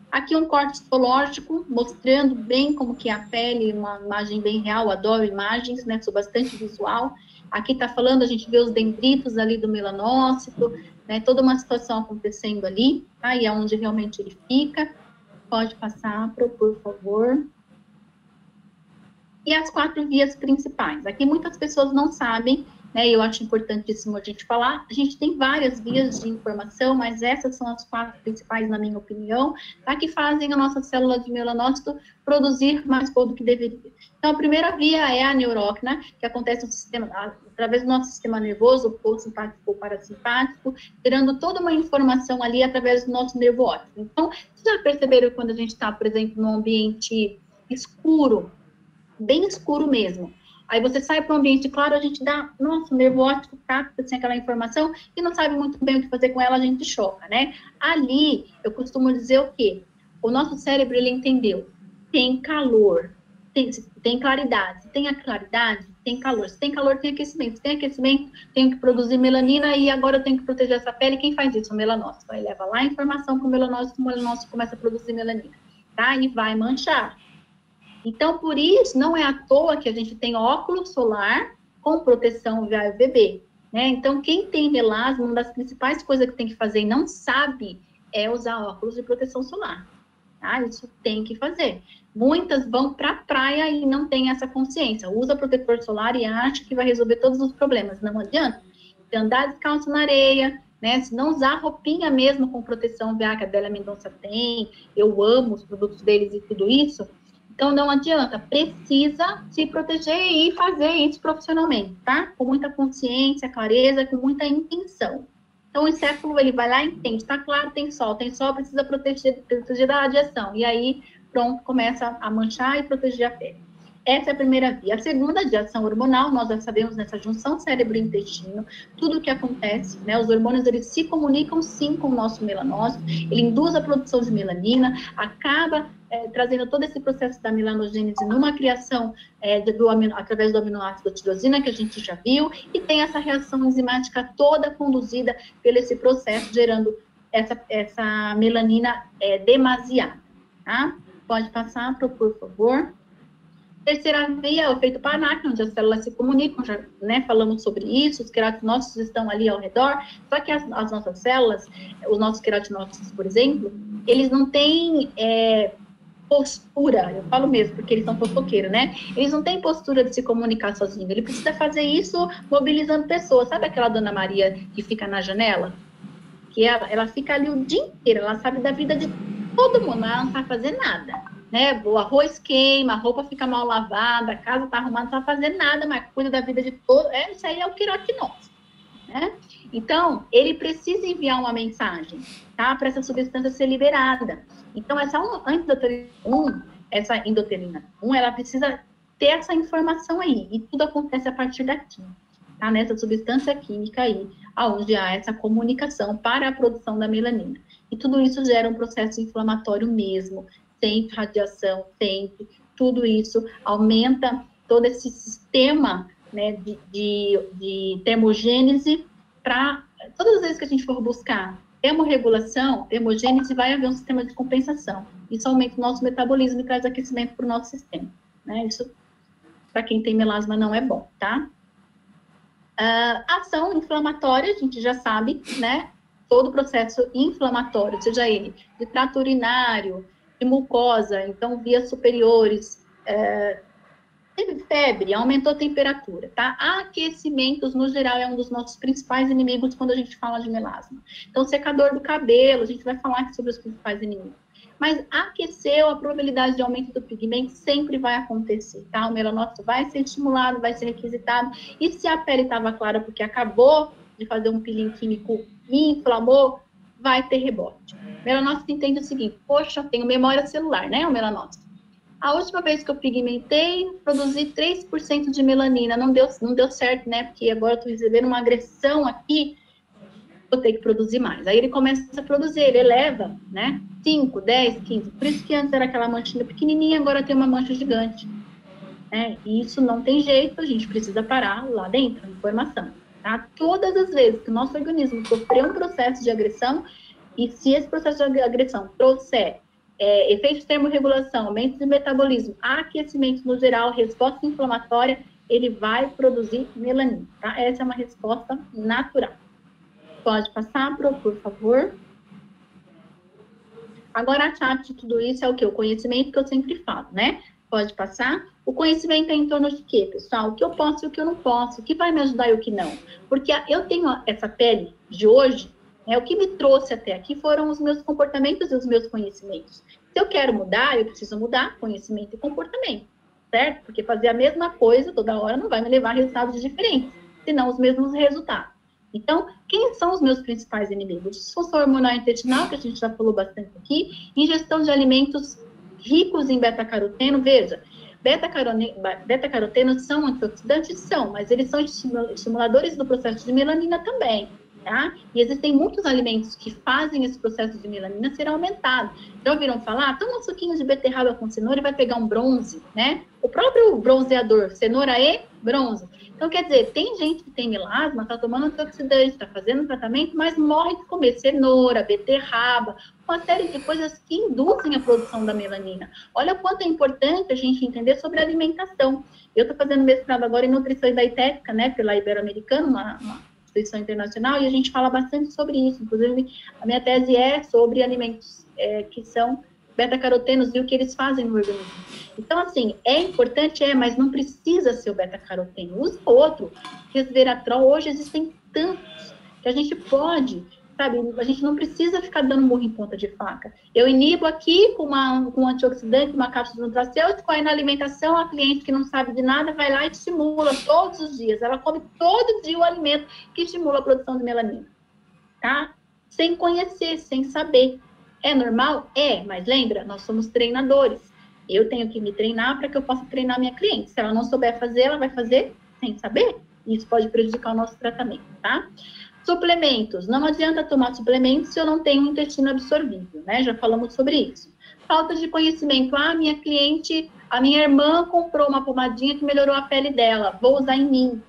Aqui um corte histológico, mostrando bem como que é a pele, uma imagem bem real, adoro imagens, né, sou bastante visual. Aqui tá falando, a gente vê os dendritos ali do melanócito, né, toda uma situação acontecendo ali, tá? E é onde realmente ele fica. Pode passar, por favor. E as 4 vias principais. Aqui muitas pessoas não sabem, né? Eu acho importantíssimo a gente falar. A gente tem várias vias de informação, mas essas são as 4 principais, na minha opinião, tá? Que fazem a nossa célula de melanócito produzir mais cor do que deveria. Então, a primeira via é a neuróquina, que acontece no sistema, através do nosso sistema nervoso, ou simpático ou parasimpático, gerando toda uma informação ali através do nosso nervo óptico. Então, vocês já perceberam quando a gente está, por exemplo, num ambiente escuro, bem escuro mesmo. Aí você sai para um ambiente claro, a gente dá, nossa, o nervo óptico capta assim, aquela informação e não sabe muito bem o que fazer com ela, a gente choca, né? Ali, eu costumo dizer o quê? O nosso cérebro, ele entendeu, tem calor, tem claridade. Se tem a claridade, tem calor. Se tem calor, tem aquecimento. Se tem aquecimento, tenho que produzir melanina e agora eu tenho que proteger essa pele. Quem faz isso? O melanócito. Aí leva lá a informação para o melanócito começa a produzir melanina, tá? E vai manchar. Então, por isso, não é à toa que a gente tem óculos solar com proteção via UVB, né? Então, quem tem melasma, uma das principais coisas que tem que fazer e não sabe é usar óculos de proteção solar, tá? Isso tem que fazer. Muitas vão para a praia e não têm essa consciência. Usa protetor solar e acha que vai resolver todos os problemas. Não adianta. Então, andar descalço na areia, né? Se não usar roupinha mesmo com proteção VA, que a Bela Mendonça tem, eu amo os produtos deles e tudo isso. Então, não adianta, precisa se proteger e fazer isso profissionalmente, tá? Com muita consciência, clareza, com muita intenção. Então, o encéfalo, ele vai lá e entende, tá claro, tem sol, precisa proteger da radiação. E aí, pronto, começa a manchar e proteger a pele. Essa é a primeira via. A segunda, de ação hormonal, nós já sabemos nessa junção cérebro-intestino, tudo o que acontece, né? Os hormônios, eles se comunicam sim com o nosso melanócito, ele induz a produção de melanina, acaba trazendo todo esse processo da melanogênese numa criação através do aminoácido tirosina, que a gente já viu, e tem essa reação enzimática toda conduzida pelo esse processo, gerando essa melanina demasiada, tá? Pode passar, por favor. Terceira via é o efeito Panac, onde as células se comunicam, já, né, falamos sobre isso, os queratinócitos estão ali ao redor, só que as nossas células, os nossos queratinócitos, por exemplo, eles não têm postura, eu falo mesmo, porque eles são fofoqueiros, né? Eles não têm postura de se comunicar sozinho, ele precisa fazer isso mobilizando pessoas. Sabe aquela Dona Maria que fica na janela? Que ela fica ali o dia inteiro, ela sabe da vida de Todo mundo não tá fazendo nada, né? O arroz queima, a roupa fica mal lavada, a casa tá arrumada, não tá fazendo nada, mas cuida da vida de todo. Isso aí é o quiroquinose, né? Então, ele precisa enviar uma mensagem, tá? Para essa substância ser liberada. Então, essa endotelina 1, ela precisa ter essa informação aí, e tudo acontece a partir daqui, tá? Nessa substância química aí, onde há essa comunicação para a produção da melanina. E tudo isso gera um processo inflamatório mesmo, sempre radiação, sempre, tudo isso aumenta todo esse sistema, né, de termogênese. Para todas as vezes que a gente for buscar termorregulação, termogênese, vai haver um sistema de compensação. Isso aumenta o nosso metabolismo e traz aquecimento para o nosso sistema, né? Isso, para quem tem melasma, não é bom, tá? Ação inflamatória, a gente já sabe, né? Todo o processo inflamatório, seja ele de trato urinário, de mucosa, então vias superiores, teve febre, aumentou a temperatura, tá? Aquecimentos, no geral, é um dos nossos principais inimigos quando a gente fala de melasma. Então, secador do cabelo, a gente vai falar aqui sobre os principais inimigos. Mas aqueceu, a probabilidade de aumento do pigmento sempre vai acontecer, tá? O melanócito vai ser estimulado, vai ser requisitado. E se a pele estava clara porque acabou de fazer um peeling químico e inflamou, vai ter rebote. O melanócito entende o seguinte, poxa, tenho memória celular, né, o melanócito? A última vez que eu pigmentei, produzi 3% de melanina. Não deu certo, né? Porque agora eu estou recebendo uma agressão aqui, vou ter que produzir mais. Aí ele começa a produzir, ele eleva, né? 5, 10, 15. Por isso que antes era aquela manchinha pequenininha, agora tem uma mancha gigante. Né? E isso não tem jeito, a gente precisa parar lá dentro, na informação. Tá? Todas as vezes que o nosso organismo sofreu um processo de agressão, e se esse processo de agressão trouxer efeitos de termorregulação, aumento de metabolismo, aquecimento no geral, resposta inflamatória, ele vai produzir melanina, tá? Essa é uma resposta natural. Pode passar, por favor. Agora, a chave de tudo isso é o quê? O conhecimento que eu sempre falo, né? Pode passar. O conhecimento é em torno de quê, pessoal? O que eu posso e o que eu não posso, o que vai me ajudar e o que não. Porque eu tenho essa pele de hoje, o que me trouxe até aqui foram os meus comportamentos e os meus conhecimentos. Se eu quero mudar, eu preciso mudar conhecimento e comportamento, certo? Porque fazer a mesma coisa toda hora não vai me levar a resultados diferentes, senão os mesmos resultados. Então, quem são os meus principais inimigos? Disfunção hormonal intestinal, que a gente já falou bastante aqui, ingestão de alimentos ricos em beta-caroteno. Veja, beta-carotenos são antioxidantes? São, mas eles são estimuladores do processo de melanina também. Tá? E existem muitos alimentos que fazem esse processo de melanina ser aumentado. Já ouviram falar? Toma um suquinho de beterraba com cenoura e vai pegar um bronze, né? O próprio bronzeador, cenoura e bronze. Então, quer dizer, tem gente que tem melasma, tá tomando antioxidante, tá fazendo tratamento, mas morre de comer cenoura, beterraba, uma série de coisas que induzem a produção da melanina. Olha o quanto é importante a gente entender sobre a alimentação. Eu tô fazendo mestrado agora em nutrição e dietética, né, pela Ibero-Americana, uma instituição internacional, e a gente fala bastante sobre isso. Inclusive, a minha tese é sobre alimentos que são beta-carotenos e o que eles fazem no organismo. Então, assim, é importante, mas não precisa ser o beta-caroteno. Usa outro. Resveratrol, hoje existem tantos que a gente pode, sabe, a gente não precisa ficar dando murro em ponta de faca. Eu inibo aqui com um antioxidante, uma cápsula de nutracêutico, aí na alimentação a cliente que não sabe de nada vai lá e estimula todos os dias. Ela come todo dia o alimento que estimula a produção de melanina, tá? Sem conhecer, sem saber. É normal? É, mas lembra, nós somos treinadores. Eu tenho que me treinar para que eu possa treinar minha cliente. Se ela não souber fazer, ela vai fazer sem saber. Isso pode prejudicar o nosso tratamento, tá? Suplementos. Não adianta tomar suplementos se eu não tenho um intestino absorvível, né? Já falamos sobre isso. Falta de conhecimento. Minha cliente, a minha irmã comprou uma pomadinha que melhorou a pele dela. Vou usar em mim.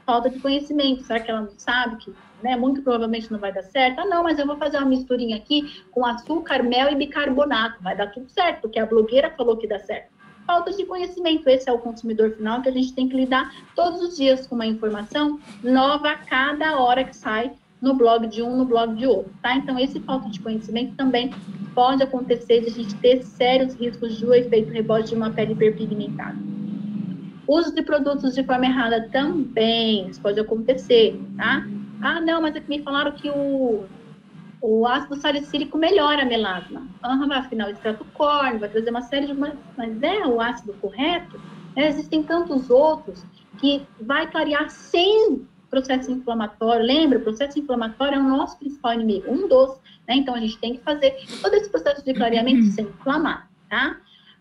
Falta de conhecimento. Será que ela não sabe que, né, muito provavelmente não vai dar certo? Não, mas eu vou fazer uma misturinha aqui com açúcar, mel e bicarbonato. Vai dar tudo certo, porque a blogueira falou que dá certo. Falta de conhecimento. Esse é o consumidor final que a gente tem que lidar todos os dias com uma informação nova a cada hora que sai no blog de um, no blog de outro, tá? Então, esse falta de conhecimento também pode acontecer de a gente ter sérios riscos de um efeito rebote de uma pele hiperpigmentada. Uso de produtos de forma errada também, isso pode acontecer, tá? Não, mas é que me falaram que O ácido salicílico melhora a melasma. Vai afinar o extrato córneo, vai trazer uma série de... Mas é o ácido correto? Existem tantos outros que vai clarear sem processo inflamatório. Lembra, o processo inflamatório é o nosso principal inimigo, um dos, né? Então, a gente tem que fazer todo esse processo de clareamento sem inflamar, tá?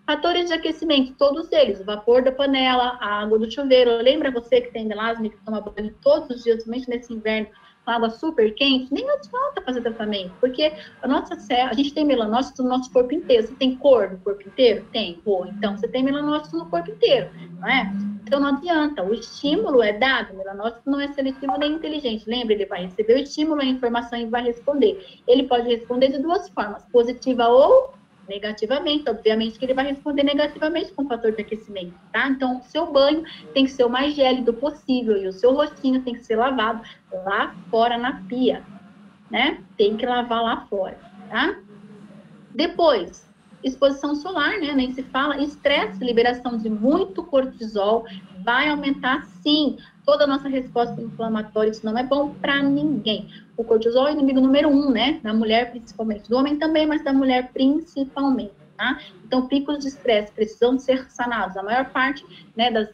Fatores de aquecimento, todos eles, o vapor da panela, a água do chuveiro. Lembra você que tem melasma e que toma banho todos os dias, somente nesse inverno, com água super quente? Nem adianta fazer tratamento, porque a gente tem melanócitos no nosso corpo inteiro. Você tem cor no corpo inteiro? Tem. Pô, então você tem melanócitos no corpo inteiro, não é? Então não adianta, o estímulo é dado, o melanócito não é seletivo nem inteligente. Lembra, ele vai receber o estímulo, a informação e vai responder. Ele pode responder de duas formas, positiva ou negativamente. Obviamente que ele vai responder negativamente com o fator de aquecimento, tá? Então, o seu banho tem que ser o mais gélido possível e o seu rostinho tem que ser lavado lá fora na pia, né? Tem que lavar lá fora, tá? Depois, exposição solar, né? Nem se fala. Estresse, liberação de muito cortisol, vai aumentar, sim, toda a nossa resposta inflamatória. Isso não é bom para ninguém. O cortisol é o inimigo número 1, né? Da mulher, principalmente. Do homem também, mas da mulher, principalmente, tá? Então, picos de estresse precisam ser sanados. A maior parte, né, dos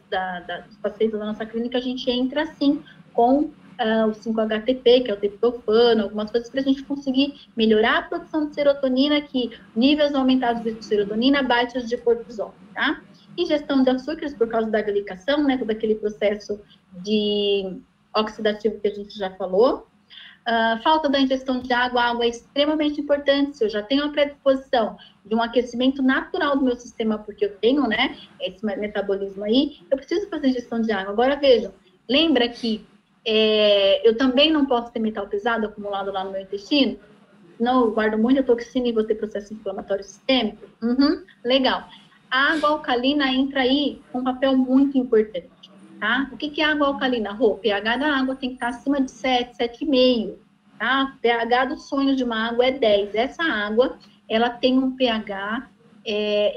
pacientes da nossa clínica, a gente entra, assim, com o 5-HTP, que é o triptofano, algumas coisas para a gente conseguir melhorar a produção de serotonina, que níveis aumentados de serotonina, baixos de cortisol, tá? Ingestão de açúcares por causa da glicação, né, todo aquele processo de oxidativo que a gente já falou. Falta da ingestão de água é extremamente importante. Se eu já tenho a predisposição de um aquecimento natural do meu sistema, porque eu tenho, né, esse metabolismo aí, eu preciso fazer ingestão de água. Agora, vejam, lembra que eu também não posso ter metal pesado acumulado lá no meu intestino? Não, eu guardo muita toxina e vou ter processo inflamatório sistêmico? Legal. A água alcalina entra aí com um papel muito importante, tá? O que é água alcalina? O pH da água tem que estar acima de 7, 7,5, tá? O pH do sonho de uma água é 10. Essa água, ela tem um pH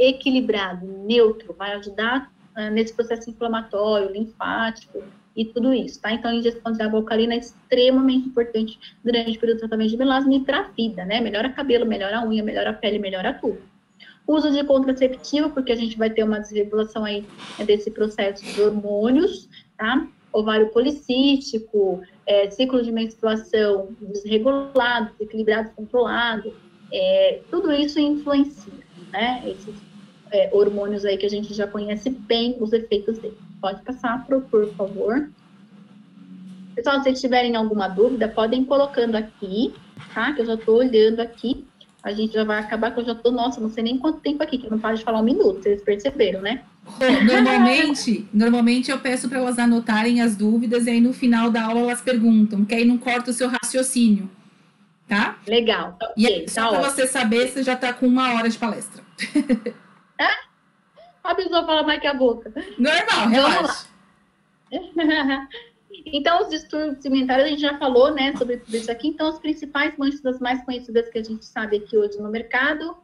equilibrado, neutro, vai ajudar nesse processo inflamatório, linfático, e tudo isso, tá? Então, a ingestão de água alcalina é extremamente importante durante o período de tratamento de melasma e para a vida, né? Melhora cabelo, melhora a unha, melhora a pele, melhora tudo. Uso de contraceptivo, porque a gente vai ter uma desregulação aí desse processo de hormônios, tá? Ovário policístico, ciclo de menstruação desregulado, desequilibrado, controlado, tudo isso influencia, né? Esses hormônios aí que a gente já conhece bem os efeitos deles. Pode passar, por favor. Pessoal, se vocês tiverem alguma dúvida, podem ir colocando aqui, tá? Que eu já estou olhando aqui. A gente já vai acabar, que eu já estou, nossa, não sei nem quanto tempo aqui, que eu não paro de falar 1 minuto, vocês perceberam, né? Normalmente eu peço para elas anotarem as dúvidas e aí no final da aula elas perguntam, que aí não corta o seu raciocínio, tá? Legal. Tá, e aí, só para você saber, você já está com 1 hora de palestra. A pessoa fala mais que a boca. Normal, relaxa. Então, os distúrbios pigmentários, a gente já falou, né, sobre tudo isso aqui. Então, as principais manchas, das mais conhecidas que a gente sabe aqui hoje no mercado,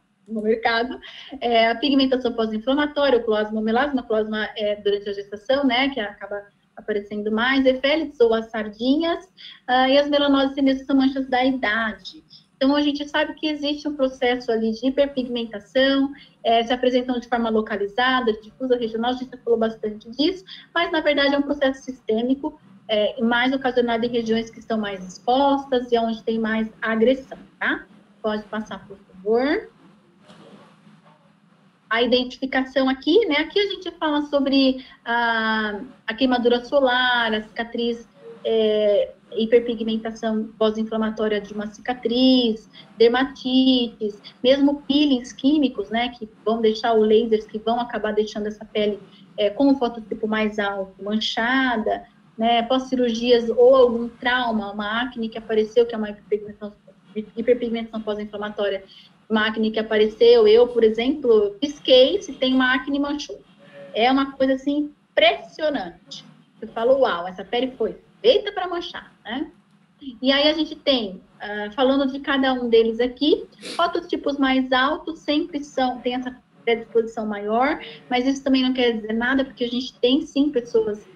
a pigmentação pós-inflamatória, o closma, melasma, closma durante a gestação, né, que acaba aparecendo mais, efélites ou as sardinhas, e as melanoses cenesas são manchas da idade. Então, a gente sabe que existe um processo ali de hiperpigmentação, se apresentam de forma localizada, difusa, regional, a gente já falou bastante disso, mas, na verdade, é um processo sistêmico, mais ocasionado em regiões que estão mais expostas e onde tem mais agressão, tá? Pode passar, por favor. A identificação aqui, né? Aqui a gente fala sobre a queimadura solar, a cicatriz, hiperpigmentação pós-inflamatória de uma cicatriz, dermatites, mesmo peelings químicos, né, que vão deixar o lasers, que vão acabar deixando essa pele com um fototipo mais alto, manchada, né, pós-cirurgias ou algum trauma, uma acne que apareceu, que é uma hiperpigmentação pós-inflamatória, uma acne que apareceu, eu, por exemplo, pisquei, se tem uma acne, manchou. É uma coisa, assim, impressionante. Eu falo, uau, essa pele foi feita para manchar, né? E aí a gente tem, falando de cada um deles aqui, fototipos mais altos sempre tem essa predisposição maior, mas isso também não quer dizer nada, porque a gente tem sim pessoas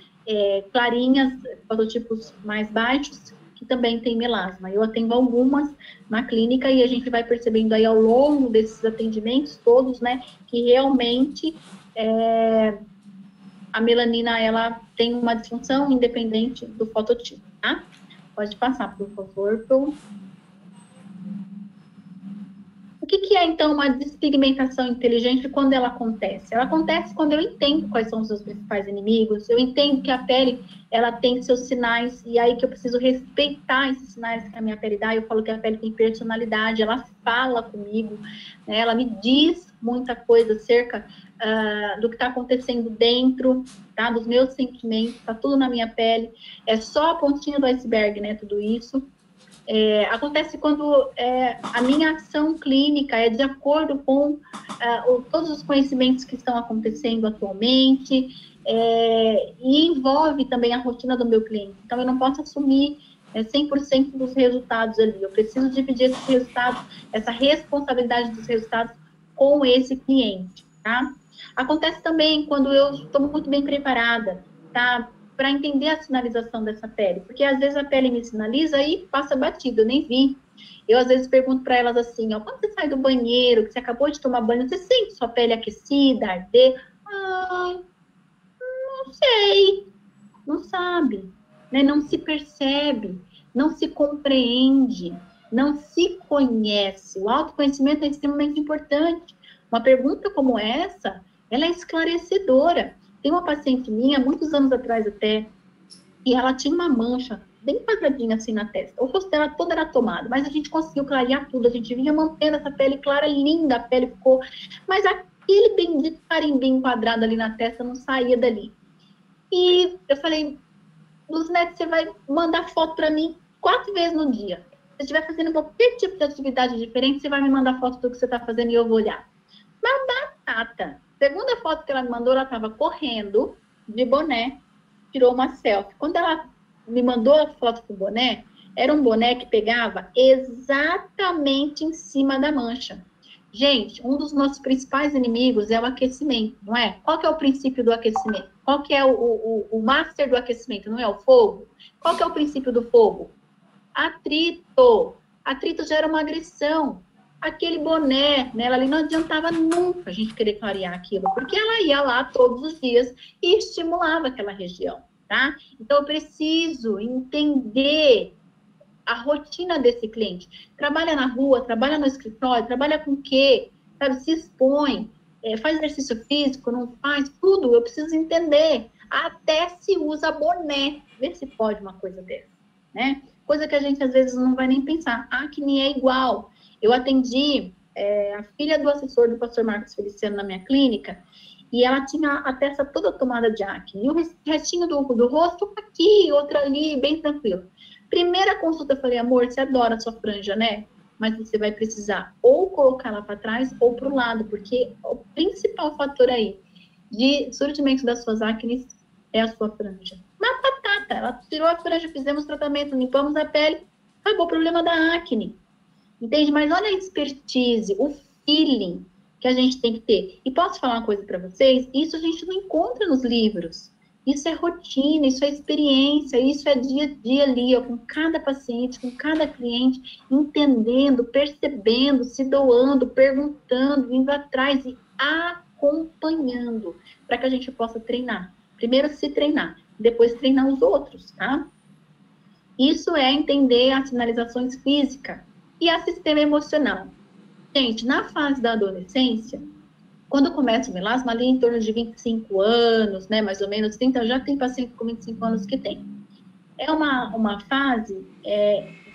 clarinhas, fototipos mais baixos, que também tem melasma. Eu atendo algumas na clínica e a gente vai percebendo aí ao longo desses atendimentos todos, né, que realmente a melanina, ela tem uma disfunção independente do fototipo, tá? Pode passar, por favor, Pro. O que é, então, uma despigmentação inteligente quando ela acontece? Ela acontece quando eu entendo quais são os seus principais inimigos, eu entendo que a pele, ela tem seus sinais, e aí que eu preciso respeitar esses sinais que a minha pele dá. Eu falo que a pele tem personalidade, ela fala comigo, né? Ela me diz muita coisa acerca do que está acontecendo dentro, tá? Dos meus sentimentos, tá tudo na minha pele. É só a pontinha do iceberg, né? Tudo isso. Acontece quando a minha ação clínica é de acordo com todos os conhecimentos que estão acontecendo atualmente, e envolve também a rotina do meu cliente. Então, eu não posso assumir 100% dos resultados ali. Eu preciso dividir esses resultados, essa responsabilidade dos resultados com esse cliente, tá? Acontece também quando eu estou muito bem preparada, tá? Para entender a sinalização dessa pele, porque às vezes a pele me sinaliza e passa batido, eu nem vi. Eu às vezes pergunto para elas assim, ó, quando você sai do banheiro, que você acabou de tomar banho, você sente sua pele aquecida, arder? Ai, não sei, não sabe, né? Não se percebe, não se compreende, não se conhece. O autoconhecimento é extremamente importante. Uma pergunta como essa, ela é esclarecedora. Tem uma paciente minha, muitos anos atrás até, e ela tinha uma mancha bem quadradinha assim na testa. O rosto dela toda era tomado, mas a gente conseguiu clarear tudo. A gente vinha mantendo essa pele clara, linda, a pele ficou... Mas aquele bendito carimbinho quadrado ali na testa não saía dali. E eu falei, Luzinete, você vai mandar foto para mim 4 vezes no dia. Se estiver fazendo qualquer tipo de atividade diferente, você vai me mandar foto do que você está fazendo e eu vou olhar. Mas batata. Segunda foto que ela me mandou, ela estava correndo de boné, tirou uma selfie. Quando ela me mandou a foto com o boné, era um boné que pegava exatamente em cima da mancha. Gente, um dos nossos principais inimigos é o aquecimento, não é? Qual que é o princípio do aquecimento? Qual que é o master do aquecimento? Não é o fogo? Qual que é o princípio do fogo? Atrito. Atrito gera uma agressão. Aquele boné nela ali não adiantava nunca a gente querer clarear aquilo, porque ela ia lá todos os dias e estimulava aquela região, tá? Então, eu preciso entender a rotina desse cliente. Trabalha na rua, trabalha no escritório, trabalha com o quê? Sabe, se expõe, faz exercício físico, não faz, tudo, eu preciso entender. Até se usa boné, vê se pode uma coisa dessa, né? Coisa que a gente às vezes não vai nem pensar. Acne é igual. Eu atendi a filha do assessor do pastor Marcos Feliciano na minha clínica, e ela tinha a testa toda tomada de acne. E o restinho do rosto aqui, outra ali, bem tranquilo. Primeira consulta, eu falei, amor, você adora a sua franja, né? Mas você vai precisar ou colocar ela para trás ou para o lado, porque o principal fator aí de surgimento das suas acnes é a sua franja. Uma batata, ela tirou a franja, fizemos tratamento, limpamos a pele, acabou o problema da acne. Entende? Mas olha a expertise, o feeling que a gente tem que ter. E posso falar uma coisa para vocês? Isso a gente não encontra nos livros. Isso é rotina, isso é experiência, isso é dia a dia ali, ó, com cada paciente, com cada cliente, entendendo, percebendo, se doando, perguntando, indo atrás e acompanhando, para que a gente possa treinar. Primeiro se treinar, depois treinar os outros, tá? Isso é entender as sinalizações físicas e a sistema emocional. Gente, na fase da adolescência, quando começa o melasma, ali em torno de 25 anos, né, mais ou menos, 30, já tem paciente com 25 anos que tem. É uma fase,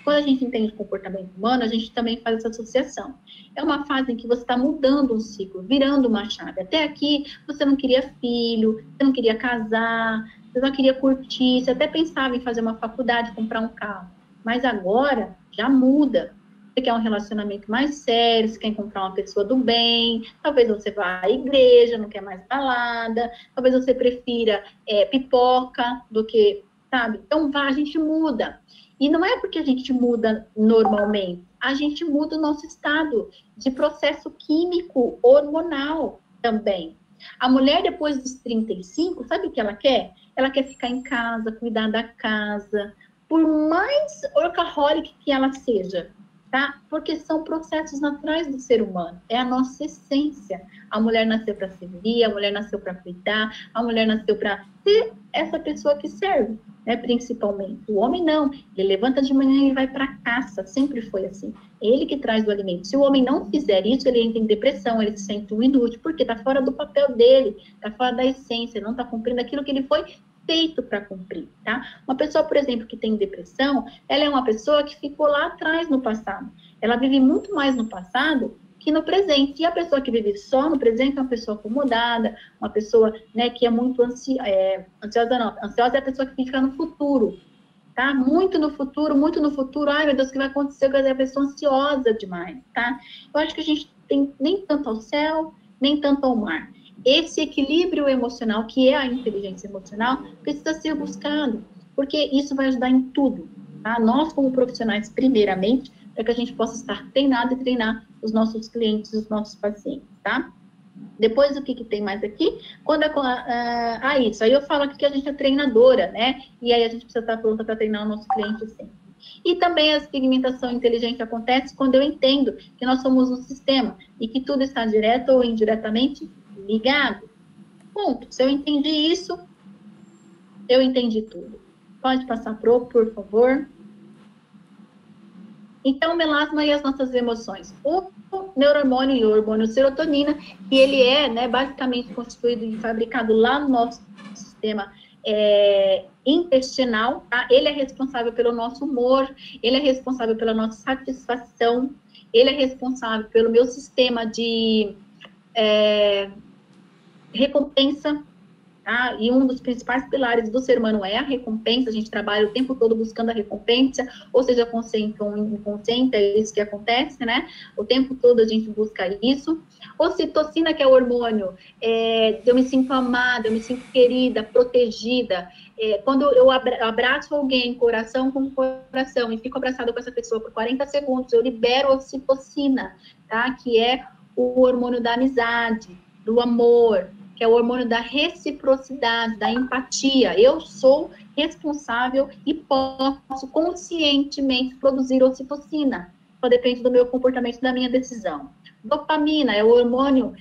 quando a gente entende o comportamento humano, a gente também faz essa associação. É uma fase em que você está mudando um ciclo, virando uma chave. Até aqui, você não queria filho, você não queria casar, você só queria curtir, você até pensava em fazer uma faculdade, comprar um carro. Mas agora, já muda. Você quer um relacionamento mais sério, você quer encontrar uma pessoa do bem, talvez você vá à igreja, não quer mais balada, talvez você prefira pipoca do que, sabe? Então, a gente muda. E não é porque a gente muda normalmente, a gente muda o nosso estado de processo químico hormonal também. A mulher, depois dos 35, sabe o que ela quer? Ela quer ficar em casa, cuidar da casa. por mais workaholic que ela seja, tá? Porque são processos naturais do ser humano, é a nossa essência. A mulher nasceu para servir, a mulher nasceu para cuidar, a mulher nasceu para ser essa pessoa que serve, né? Principalmente. O homem não, ele levanta de manhã e vai para caça, sempre foi assim. Ele que traz o alimento. Se o homem não fizer isso, ele entra em depressão, ele se sente um inútil, porque está fora do papel dele, está fora da essência, não está cumprindo aquilo que ele foi feito para cumprir, tá? Uma pessoa, por exemplo, que tem depressão, ela é uma pessoa que ficou lá atrás no passado. Ela vive muito mais no passado que no presente. E a pessoa que vive só no presente é uma pessoa acomodada, uma pessoa, né, que é muito ansiosa, não. Ansiosa é a pessoa que fica no futuro, tá? Muito no futuro. Ai, meu Deus, o que vai acontecer? É a pessoa ansiosa demais, tá? Eu acho que a gente tem nem tanto ao céu, nem tanto ao mar. Esse equilíbrio emocional, que é a inteligência emocional, precisa ser buscado, porque isso vai ajudar em tudo, tá? Nós, como profissionais, primeiramente, para que a gente possa estar treinado e treinar os nossos clientes, os nossos pacientes, tá? Depois, o que tem mais aqui? Quando isso, aí eu falo aqui que a gente é treinadora, né? E aí a gente precisa estar pronta para treinar o nosso cliente sempre. E também a segmentação inteligente acontece quando eu entendo que nós somos um sistema e que tudo está direto ou indiretamente ligado. Ponto. Se eu entendi isso, eu entendi tudo. Pode passar por favor. Então, melasma e as nossas emoções. O neurohormônio e o hormônio serotonina, que ele é, né, basicamente constituído e fabricado lá no nosso sistema intestinal, tá? Ele é responsável pelo nosso humor, ele é responsável pela nossa satisfação, ele é responsável pelo meu sistema de recompensa, tá? E um dos principais pilares do ser humano é a recompensa. A gente trabalha o tempo todo buscando a recompensa, ou seja, consciente ou inconsciente, é isso que acontece, né? O tempo todo a gente busca isso. Ocitocina, que é o hormônio, eu me sinto amada, eu me sinto querida, protegida. Quando eu abraço alguém, coração com coração, e fico abraçada com essa pessoa por 40 segundos, eu libero ocitocina, tá? Que é o hormônio da amizade, do amor, que é o hormônio da reciprocidade, da empatia. Eu sou responsável e posso conscientemente produzir ocitocina. Só depende do meu comportamento, da minha decisão. Dopamina é o hormônio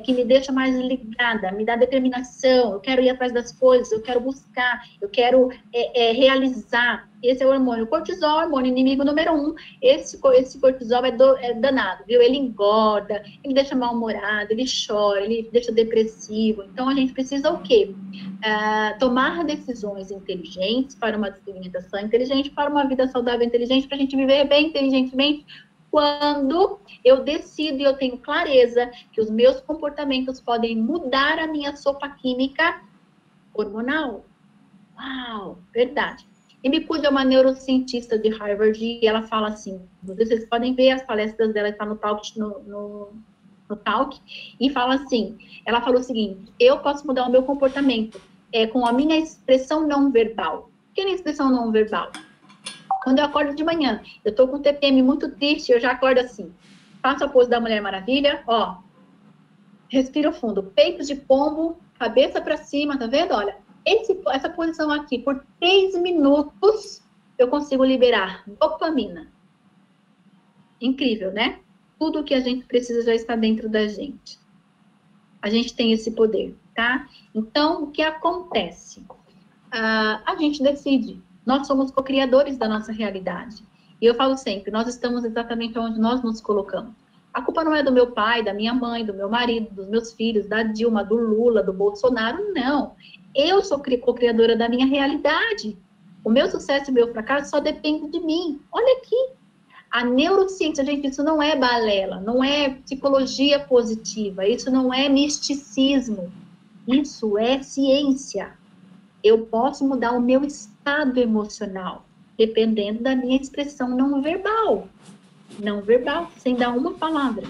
que me deixa mais ligada, me dá determinação, eu quero ir atrás das coisas, eu quero buscar, eu quero realizar. Esse é o hormônio. O cortisol é o hormônio inimigo número 1. Esse cortisol é danado, viu? Ele engorda, ele deixa mal-humorado, ele chora, ele deixa depressivo. Então, a gente precisa o quê? Tomar decisões inteligentes para uma alimentação inteligente, para uma vida saudável inteligente, para a gente viver bem inteligentemente, quando eu decido e eu tenho clareza que os meus comportamentos podem mudar a minha sopa química hormonal. Uau, verdade. E me cuida uma neurocientista de Harvard e ela fala assim, vocês podem ver as palestras dela, está no Talk, no Talk, e fala assim, ela falou o seguinte, eu posso mudar o meu comportamento com a minha expressão não verbal. O que é a expressão não verbal? Quando eu acordo de manhã, eu tô com o TPM muito triste, eu já acordo assim. Faço a pose da Mulher Maravilha, ó. Respiro fundo, peito de pombo, cabeça para cima, tá vendo? Olha, essa posição aqui, por 3 minutos, eu consigo liberar dopamina. Incrível, né? Tudo o que a gente precisa já está dentro da gente. A gente tem esse poder, tá? Então, o que acontece? A gente decide. Nós somos co-criadores da nossa realidade. E eu falo sempre, nós estamos exatamente onde nós nos colocamos. A culpa não é do meu pai, da minha mãe, do meu marido, dos meus filhos, da Dilma, do Lula, do Bolsonaro, não. Eu sou co-criadora da minha realidade. O meu sucesso e o meu fracasso só dependem de mim. Olha aqui. A neurociência, gente, isso não é balela, não é psicologia positiva, isso não é misticismo. Isso é ciência. Eu posso mudar o meu estado emocional, dependendo da minha expressão não verbal. Não verbal, sem dar uma palavra.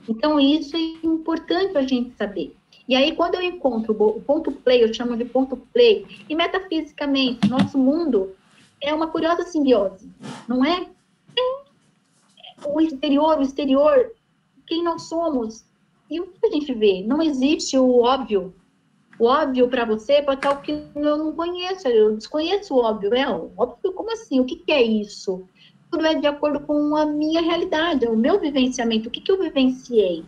Então, isso é importante a gente saber. E aí, quando eu encontro o ponto play, eu chamo de ponto play, e metafisicamente, nosso mundo é uma curiosa simbiose, não é? O exterior, quem nós somos, e o que a gente vê? Não existe o óbvio. O óbvio para você pode estar o que eu não conheço, eu desconheço o óbvio, né? O óbvio, como assim? O que, que é isso? Tudo é de acordo com a minha realidade, o meu vivenciamento, o que, que eu vivenciei.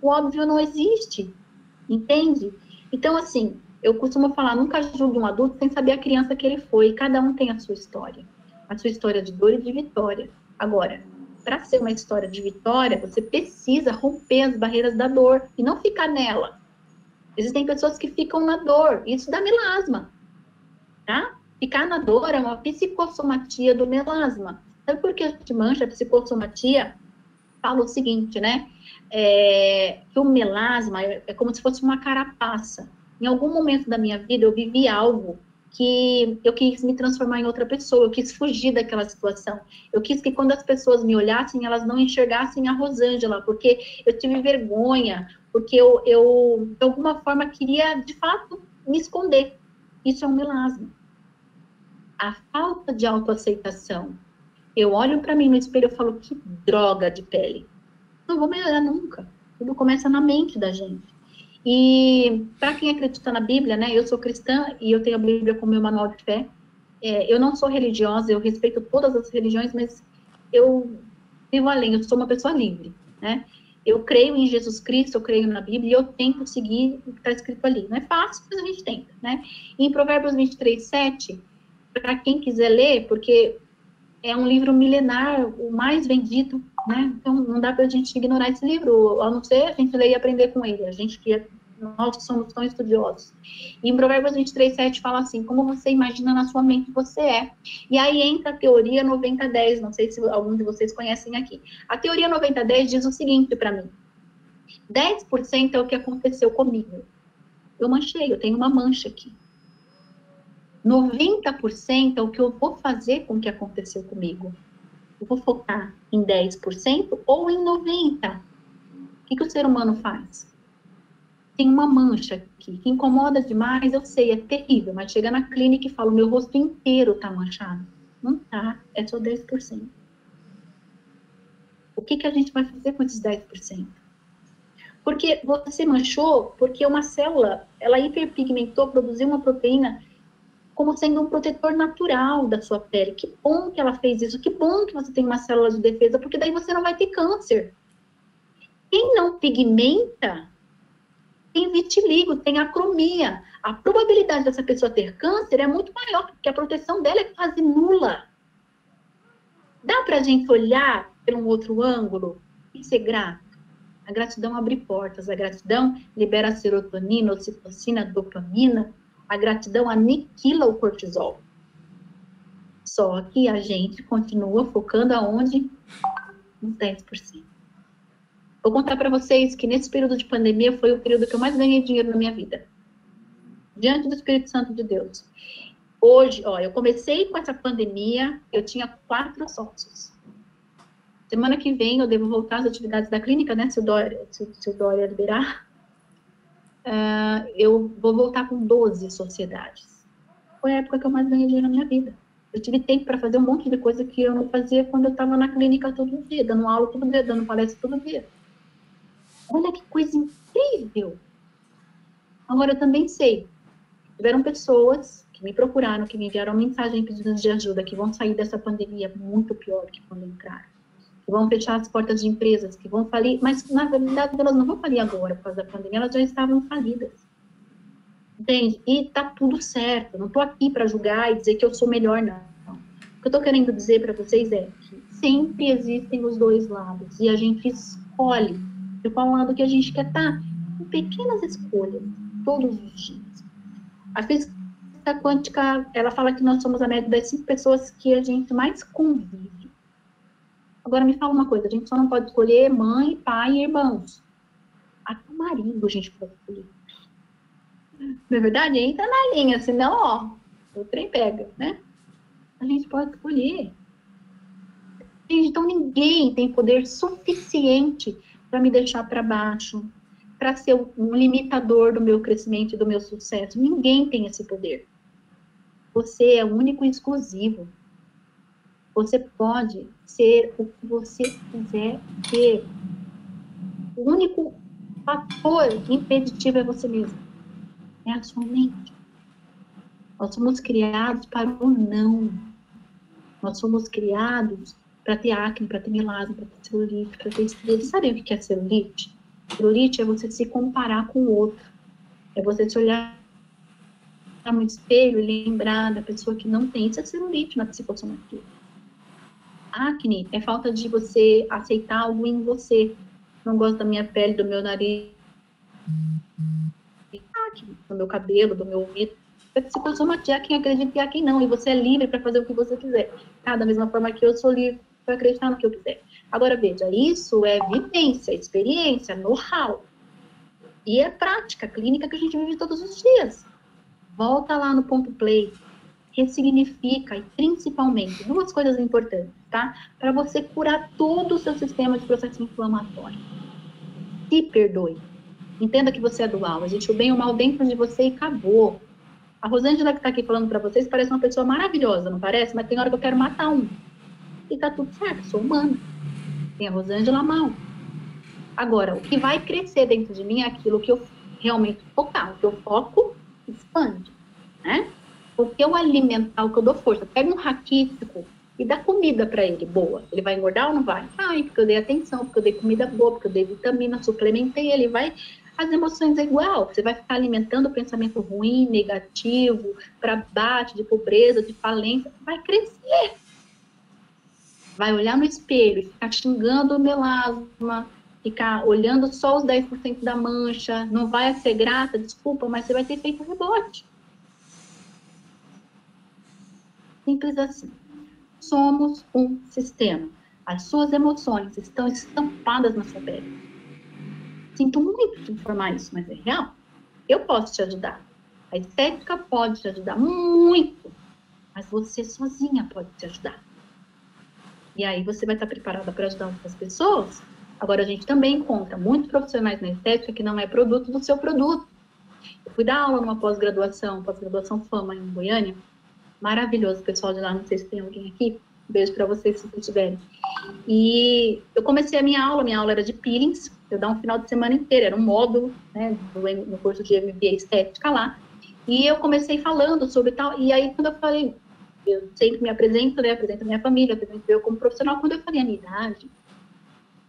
O óbvio não existe, entende? Então, assim, eu costumo falar, nunca julgue um adulto sem saber a criança que ele foi, cada um tem a sua história de dor e de vitória. Agora, para ser uma história de vitória, você precisa romper as barreiras da dor e não ficar nela. Existem pessoas que ficam na dor, isso dá melasma, tá? Ficar na dor é uma psicossomatia do melasma. Sabe por que a gente mancha a psicossomatia? Fala o seguinte, né? Que o melasma é como se fosse uma carapaça. Em algum momento da minha vida, eu vivi algo que eu quis me transformar em outra pessoa, eu quis fugir daquela situação. Eu quis que quando as pessoas me olhassem, elas não enxergassem a Rosângela, porque eu tive vergonha, porque eu de alguma forma, queria, de fato, me esconder. Isso é um melasma. A falta de autoaceitação. Eu olho para mim no espelho e falo, que droga de pele. Não vou melhorar nunca. Tudo começa na mente da gente. E para quem acredita na Bíblia, né? Eu sou cristã e eu tenho a Bíblia como meu manual de fé. Eu não sou religiosa, eu respeito todas as religiões, mas eu vivo além, eu sou uma pessoa livre, né? Eu creio em Jesus Cristo, eu creio na Bíblia e eu tento seguir o que está escrito ali. Não é fácil, mas a gente tenta, né? E em Provérbios 23:7, para quem quiser ler, porque é um livro milenar, o mais vendido, né? Então, não dá para a gente ignorar esse livro, a não ser a gente ler e aprender com ele, nós somos tão estudiosos. E em Provérbios 23:7 fala assim, como você imagina na sua mente você é. E aí entra a teoria 90-10, não sei se alguns de vocês conhecem aqui. A teoria 90-10 diz o seguinte para mim, 10% é o que aconteceu comigo. Eu manchei, eu tenho uma mancha aqui. 90% é o que eu vou fazer com o que aconteceu comigo. Eu vou focar em 10% ou em 90%. O que o ser humano faz? Tem uma mancha aqui, que incomoda demais, eu sei, é terrível, mas chega na clínica e fala, o meu rosto inteiro tá manchado. Não tá, é só 10%. O que a gente vai fazer com esses 10%? Porque você manchou, porque uma célula, ela hiperpigmentou, produziu uma proteína como sendo um protetor natural da sua pele. Que bom que ela fez isso, que bom que você tem uma célula de defesa, porque daí você não vai ter câncer. Quem não pigmenta, tem vitiligo, tem acromia. A probabilidade dessa pessoa ter câncer é muito maior, porque a proteção dela é quase nula. Dá pra gente olhar por um outro ângulo e ser grato? A gratidão abre portas, a gratidão libera serotonina, ocitocina, dopamina, a gratidão aniquila o cortisol. Só que a gente continua focando aonde? Nos 10%. Vou contar para vocês que nesse período de pandemia foi o período que eu mais ganhei dinheiro na minha vida. Diante do Espírito Santo de Deus. Hoje, eu comecei com essa pandemia, eu tinha 4 sócios. Semana que vem eu devo voltar às atividades da clínica, né? Se o Dória liberar. Eu vou voltar com 12 sociedades. Foi a época que eu mais ganhei dinheiro na minha vida. Eu tive tempo para fazer um monte de coisa que eu não fazia quando eu estava na clínica todo dia, dando aula todo dia, dando palestra todo dia. Olha que coisa incrível! Agora, eu também sei, tiveram pessoas que me procuraram, que me enviaram mensagem pedindo de ajuda, que vão sair dessa pandemia muito pior que quando entraram. Que vão fechar as portas de empresas, que vão falir, mas na verdade elas não vão falir agora por causa da pandemia, elas já estavam falidas. Entende? E tá tudo certo, não tô aqui para julgar e dizer que eu sou melhor, não. O que eu tô querendo dizer para vocês é que sempre existem os dois lados, e a gente escolhe de qual lado que a gente quer estar, com pequenas escolhas, todos os dias. A física quântica, ela fala que nós somos a média das 5 pessoas que a gente mais convive. Agora, me fala uma coisa, a gente só não pode escolher mãe, pai e irmãos. Até o marido a gente pode escolher. Na verdade, entra na linha, senão, o trem pega, né? A gente pode escolher. Então, ninguém tem poder suficiente para me deixar para baixo, para ser um limitador do meu crescimento e do meu sucesso. Ninguém tem esse poder. Você é único e exclusivo. Você pode ser o que você quiser ser. O único fator impeditivo é você mesmo. É a sua mente. Nós somos criados para o não. Nós somos criados para ter acne, para ter melasma, para ter celulite, para ter estria. Sabem o que é celulite? Celulite é você se comparar com o outro. É você se olhar no espelho e lembrar da pessoa que não tem. Isso é celulite na psicossomática. Acne é falta de você aceitar algo em você. Não gosto da minha pele, do meu nariz, acne, do meu cabelo, do meu ouvido. É psicossomática, quem acredita e há quem não. E você é livre para fazer o que você quiser. Da mesma forma que eu sou livre para acreditar no que eu quiser. Agora, veja, isso é vivência, experiência, know-how. E é prática clínica que a gente vive todos os dias. Volta lá no ponto play. Ressignifica, e principalmente, duas coisas importantes, tá? Para você curar todo o seu sistema de processo inflamatório. Se perdoe. Entenda que você é dual. Existe o bem e o mal dentro de você e acabou. A Rosângela que está aqui falando para vocês parece uma pessoa maravilhosa, não parece? Mas tem hora que eu quero matar um. E tá tudo certo, sou humana. Tem a Rosângela mal. Agora, o que vai crescer dentro de mim é aquilo que eu realmente focar. O que eu foco, expande, né? O que eu alimentar, o que eu dou força. Pega um raquítico e dá comida para ele, boa. Ele vai engordar ou não vai? Vai, porque eu dei atenção, porque eu dei comida boa, porque eu dei vitamina, suplementei, ele vai... As emoções é igual. Você vai ficar alimentando o pensamento ruim, negativo, para baixo, de pobreza, de falência. Vai crescer. Vai olhar no espelho e ficar xingando o melasma, ficar olhando só os 10% da mancha, não vai ser grata, desculpa, mas você vai ter feito rebote. Simples assim. Somos um sistema. As suas emoções estão estampadas na sua pele. Sinto muito te informar isso, mas é real. Eu posso te ajudar. A estética pode te ajudar muito, mas você sozinha pode te ajudar. E aí você vai estar preparada para ajudar outras pessoas. Agora, a gente também encontra muitos profissionais na estética que não é produto do seu produto. Eu fui dar aula numa pós-graduação Fama em Goiânia. Maravilhoso, pessoal de lá, não sei se tem alguém aqui. Um beijo para vocês, se vocês tiverem. E eu comecei a minha aula era de peelings. Eu dava um final de semana inteiro, era um módulo, né, no curso de MBA Estética lá. E eu comecei falando sobre tal. E aí, quando eu falei, eu sempre me apresento, né, apresento a minha família, apresento eu como profissional. Quando eu falei a minha idade,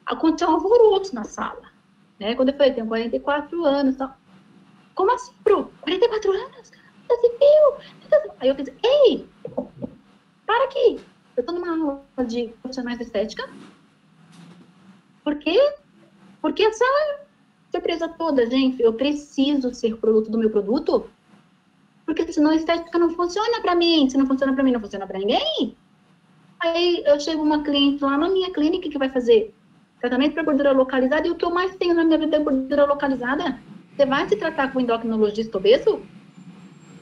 aconteceu um alvoroço na sala, né? Quando eu falei, tenho 44 anos, tal. Como assim, Pro? 44 anos? Você viu? Aí eu pensei, ei, para aqui. Eu tô numa aula de profissionais de estética. Por quê? Porque essa surpresa toda, gente, eu preciso ser produto do meu produto, porque senão a estética não funciona para mim. Se não funciona para mim, não funciona para ninguém. Aí eu chego uma cliente lá na minha clínica que vai fazer tratamento para gordura localizada, e o que eu mais tenho na minha vida é gordura localizada. Você vai se tratar com endocrinologista obeso?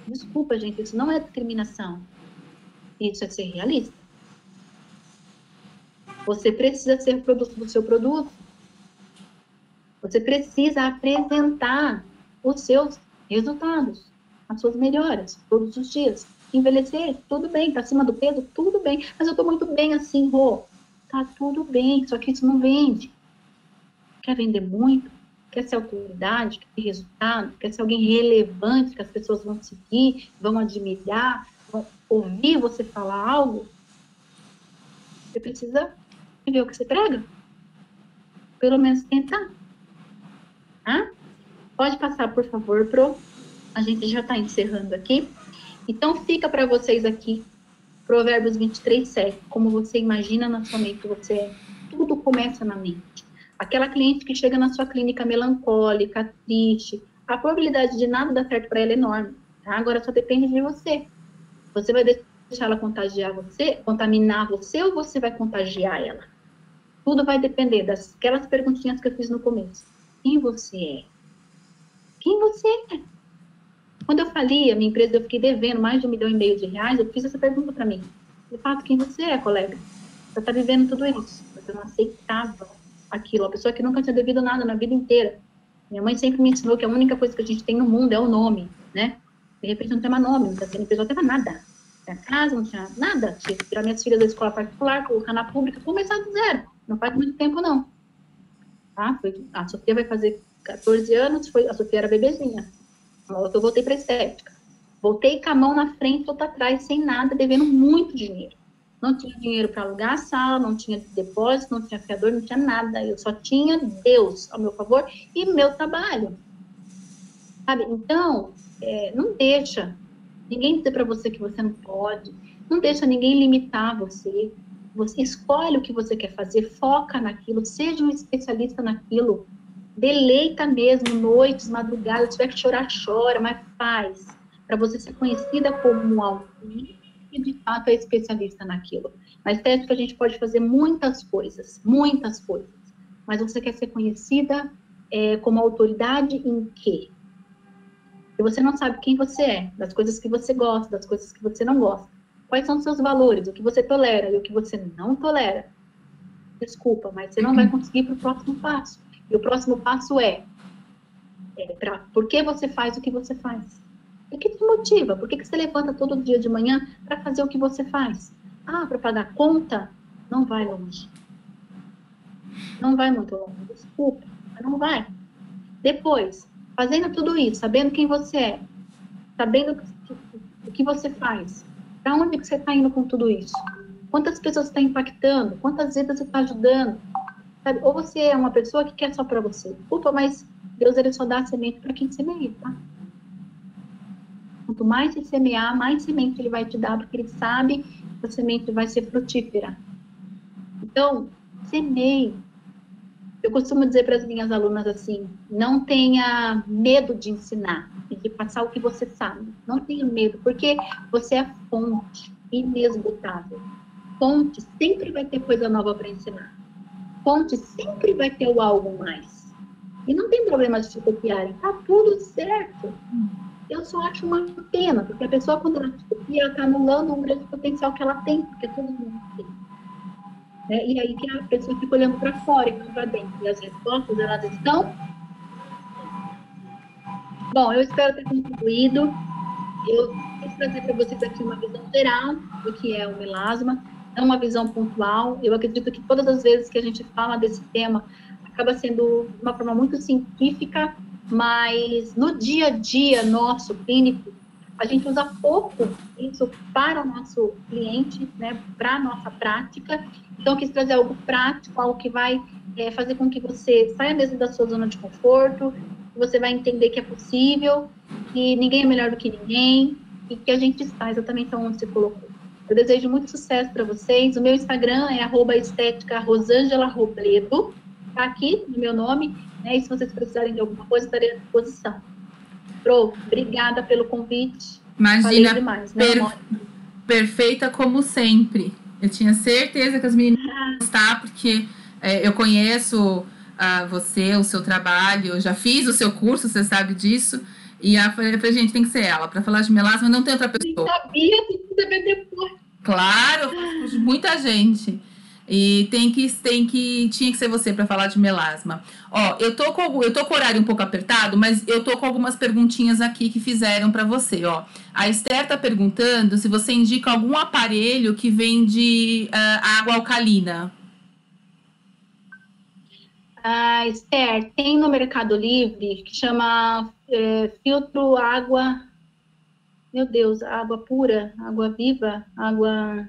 Desculpa, gente, isso não é discriminação. Isso é ser realista. Você precisa ser produto do seu produto. Você precisa apresentar os seus resultados, as suas melhoras, todos os dias. Envelhecer, tudo bem. Tá acima do peso, tudo bem. Mas eu tô muito bem assim, Rô. Tá tudo bem, só que isso não vende. Quer vender muito? Quer ser autoridade? Quer ter resultado? Quer ser alguém relevante que as pessoas vão seguir, vão admirar, vão ouvir você falar algo? Você precisa ver o que você prega. Pelo menos tentar. Tá? Pode passar, por favor, Pro. A gente já está encerrando aqui. Então, fica para vocês aqui, Provérbios 23:7. Como você imagina na sua mente, você é. Tudo começa na mente. Aquela cliente que chega na sua clínica melancólica, triste, a probabilidade de nada dar certo para ela é enorme. Tá? Agora só depende de você. Você vai deixar ela contagiar você, contaminar você, ou você vai contagiar ela? Tudo vai depender daquelas perguntinhas que eu fiz no começo. Quem você é? Quem você é? Quando eu falei, a minha empresa, eu fiquei devendo mais de R$1,5 milhão, eu fiz essa pergunta para mim. De fato, quem você é, colega? Você está vivendo tudo isso. Você não aceitava aquilo. A pessoa que nunca tinha devido nada na vida inteira. Minha mãe sempre me ensinou que a única coisa que a gente tem no mundo é o nome, né? De repente não tem mais nome, não tem pessoa, não tem mais nada. Não tinha casa, não tinha nada. Tinha que tirar minhas filhas da escola particular, colocar na pública, começar do zero. Não faz muito tempo, não. Tá? A Sofia vai fazer 14 anos, a Sofia era bebezinha. Eu voltei para estética. Voltei com a mão na frente, outra atrás, sem nada, devendo muito dinheiro. Não tinha dinheiro para alugar a sala, não tinha depósito, não tinha fiador, não tinha nada. Eu só tinha Deus ao meu favor e meu trabalho. Sabe? Então, não deixa ninguém dizer para você que você não pode, não deixa ninguém limitar você. Você escolhe o que você quer fazer, foca naquilo, seja um especialista naquilo. Deleita mesmo, noites, madrugadas, se tiver que chorar, chora, mas faz. Para você ser conhecida como alguém que de fato é especialista naquilo. Na estética a gente pode fazer muitas coisas. Mas você quer ser conhecida como autoridade em quê? E você não sabe quem você é, das coisas que você gosta, das coisas que você não gosta. Quais são os seus valores, o que você tolera e o que você não tolera. Desculpa, mas você não vai conseguir para o próximo passo. E o próximo passo por que você faz o que você faz? O que te motiva? Por que você levanta todo dia de manhã para fazer o que você faz? Para pagar conta? Não vai longe. Não vai muito longe. Desculpa, mas não vai. Depois, fazendo tudo isso, sabendo quem você é, sabendo o que você faz, para onde que você está indo com tudo isso? Quantas pessoas você está impactando? Quantas vidas você está ajudando? Sabe? Ou você é uma pessoa que quer só para você. Desculpa, mas Deus ele só dá semente para quem semeia, tá? Quanto mais você semear, mais semente ele vai te dar, porque ele sabe que a semente vai ser frutífera. Então, semeie. Eu costumo dizer para as minhas alunas assim, não tenha medo de ensinar e de passar o que você sabe. Não tenha medo, porque você é a fonte inesgotável. Fonte sempre vai ter coisa nova para ensinar. Fonte sempre vai ter o algo mais. E não tem problema de te copiarem, tá tudo certo. Eu só acho uma pena, porque a pessoa, quando ela te copia, ela está anulando um grande potencial que ela tem, porque todo mundo tem. E aí que a pessoa fica olhando para fora e não para dentro. E as respostas, elas estão... Bom, eu espero ter contribuído. Eu quis trazer para vocês aqui uma visão geral do que é o melasma, não uma visão pontual. Eu acredito que todas as vezes que a gente fala desse tema, acaba sendo de uma forma muito científica, mas no dia a dia nosso, clínico, a gente usa pouco isso para o nosso cliente, né, para a nossa prática. Então, eu quis trazer algo prático, algo que vai fazer com que você saia mesmo da sua zona de conforto, que você vai entender que é possível, que ninguém é melhor do que ninguém, e que a gente está exatamente onde você colocou. Eu desejo muito sucesso para vocês. O meu Instagram é @estética_rosângela_robledo, tá aqui no meu nome, né? E se vocês precisarem de alguma coisa, estarei à disposição. Pro, obrigada pelo convite. Imagina, falei demais, né, perfeita como sempre. Eu tinha certeza que as meninas iam gostar, porque eu conheço você, o seu trabalho, eu já fiz o seu curso, você sabe disso. E eu falei, gente, tem que ser ela. Para falar de melasma, não tem outra pessoa. Eu sabia, tem que saber depois. Claro, eu faço curso de muita gente. E tinha que ser você para falar de melasma. Ó, eu tô com o horário um pouco apertado, mas eu tô com algumas perguntinhas aqui que fizeram para você, ó. A Esther tá perguntando se você indica algum aparelho que vende água alcalina. Esther, tem no Mercado Livre que chama filtro água, meu Deus, água pura, água viva, água...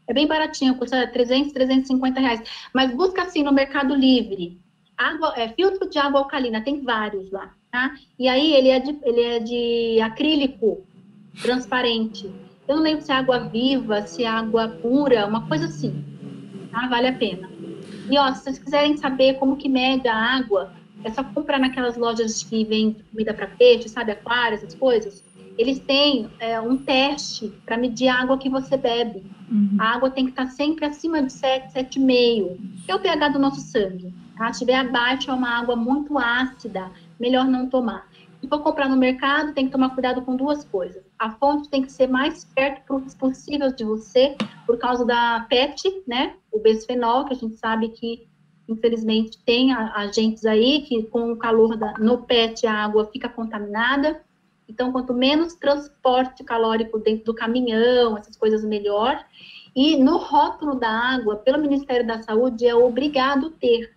É bem baratinho, custa 300, 350 reais. Mas busca assim no Mercado Livre. Filtro de água alcalina, tem vários lá, tá? E aí ele é de acrílico transparente. Eu não lembro se é água viva, se é água pura, uma coisa assim. Tá? Vale a pena. E ó, se vocês quiserem saber como que mede a água, é só comprar naquelas lojas que vende comida para peixe, sabe, aquário, essas coisas. Eles têm um teste para medir a água que você bebe. Uhum. A água tem que estar sempre acima de 7, 7,5. Que é o pH do nosso sangue. Tá? Se estiver abaixo, é uma água muito ácida. Melhor não tomar. Se for comprar no mercado, tem que tomar cuidado com duas coisas. A fonte tem que ser mais perto possível de você, por causa da PET, né? O bisfenol, que a gente sabe que, infelizmente, tem agentes aí que, com o calor no PET, a água fica contaminada. Então, quanto menos transporte calórico dentro do caminhão, essas coisas, melhor. E no rótulo da água, pelo Ministério da Saúde, é obrigado ter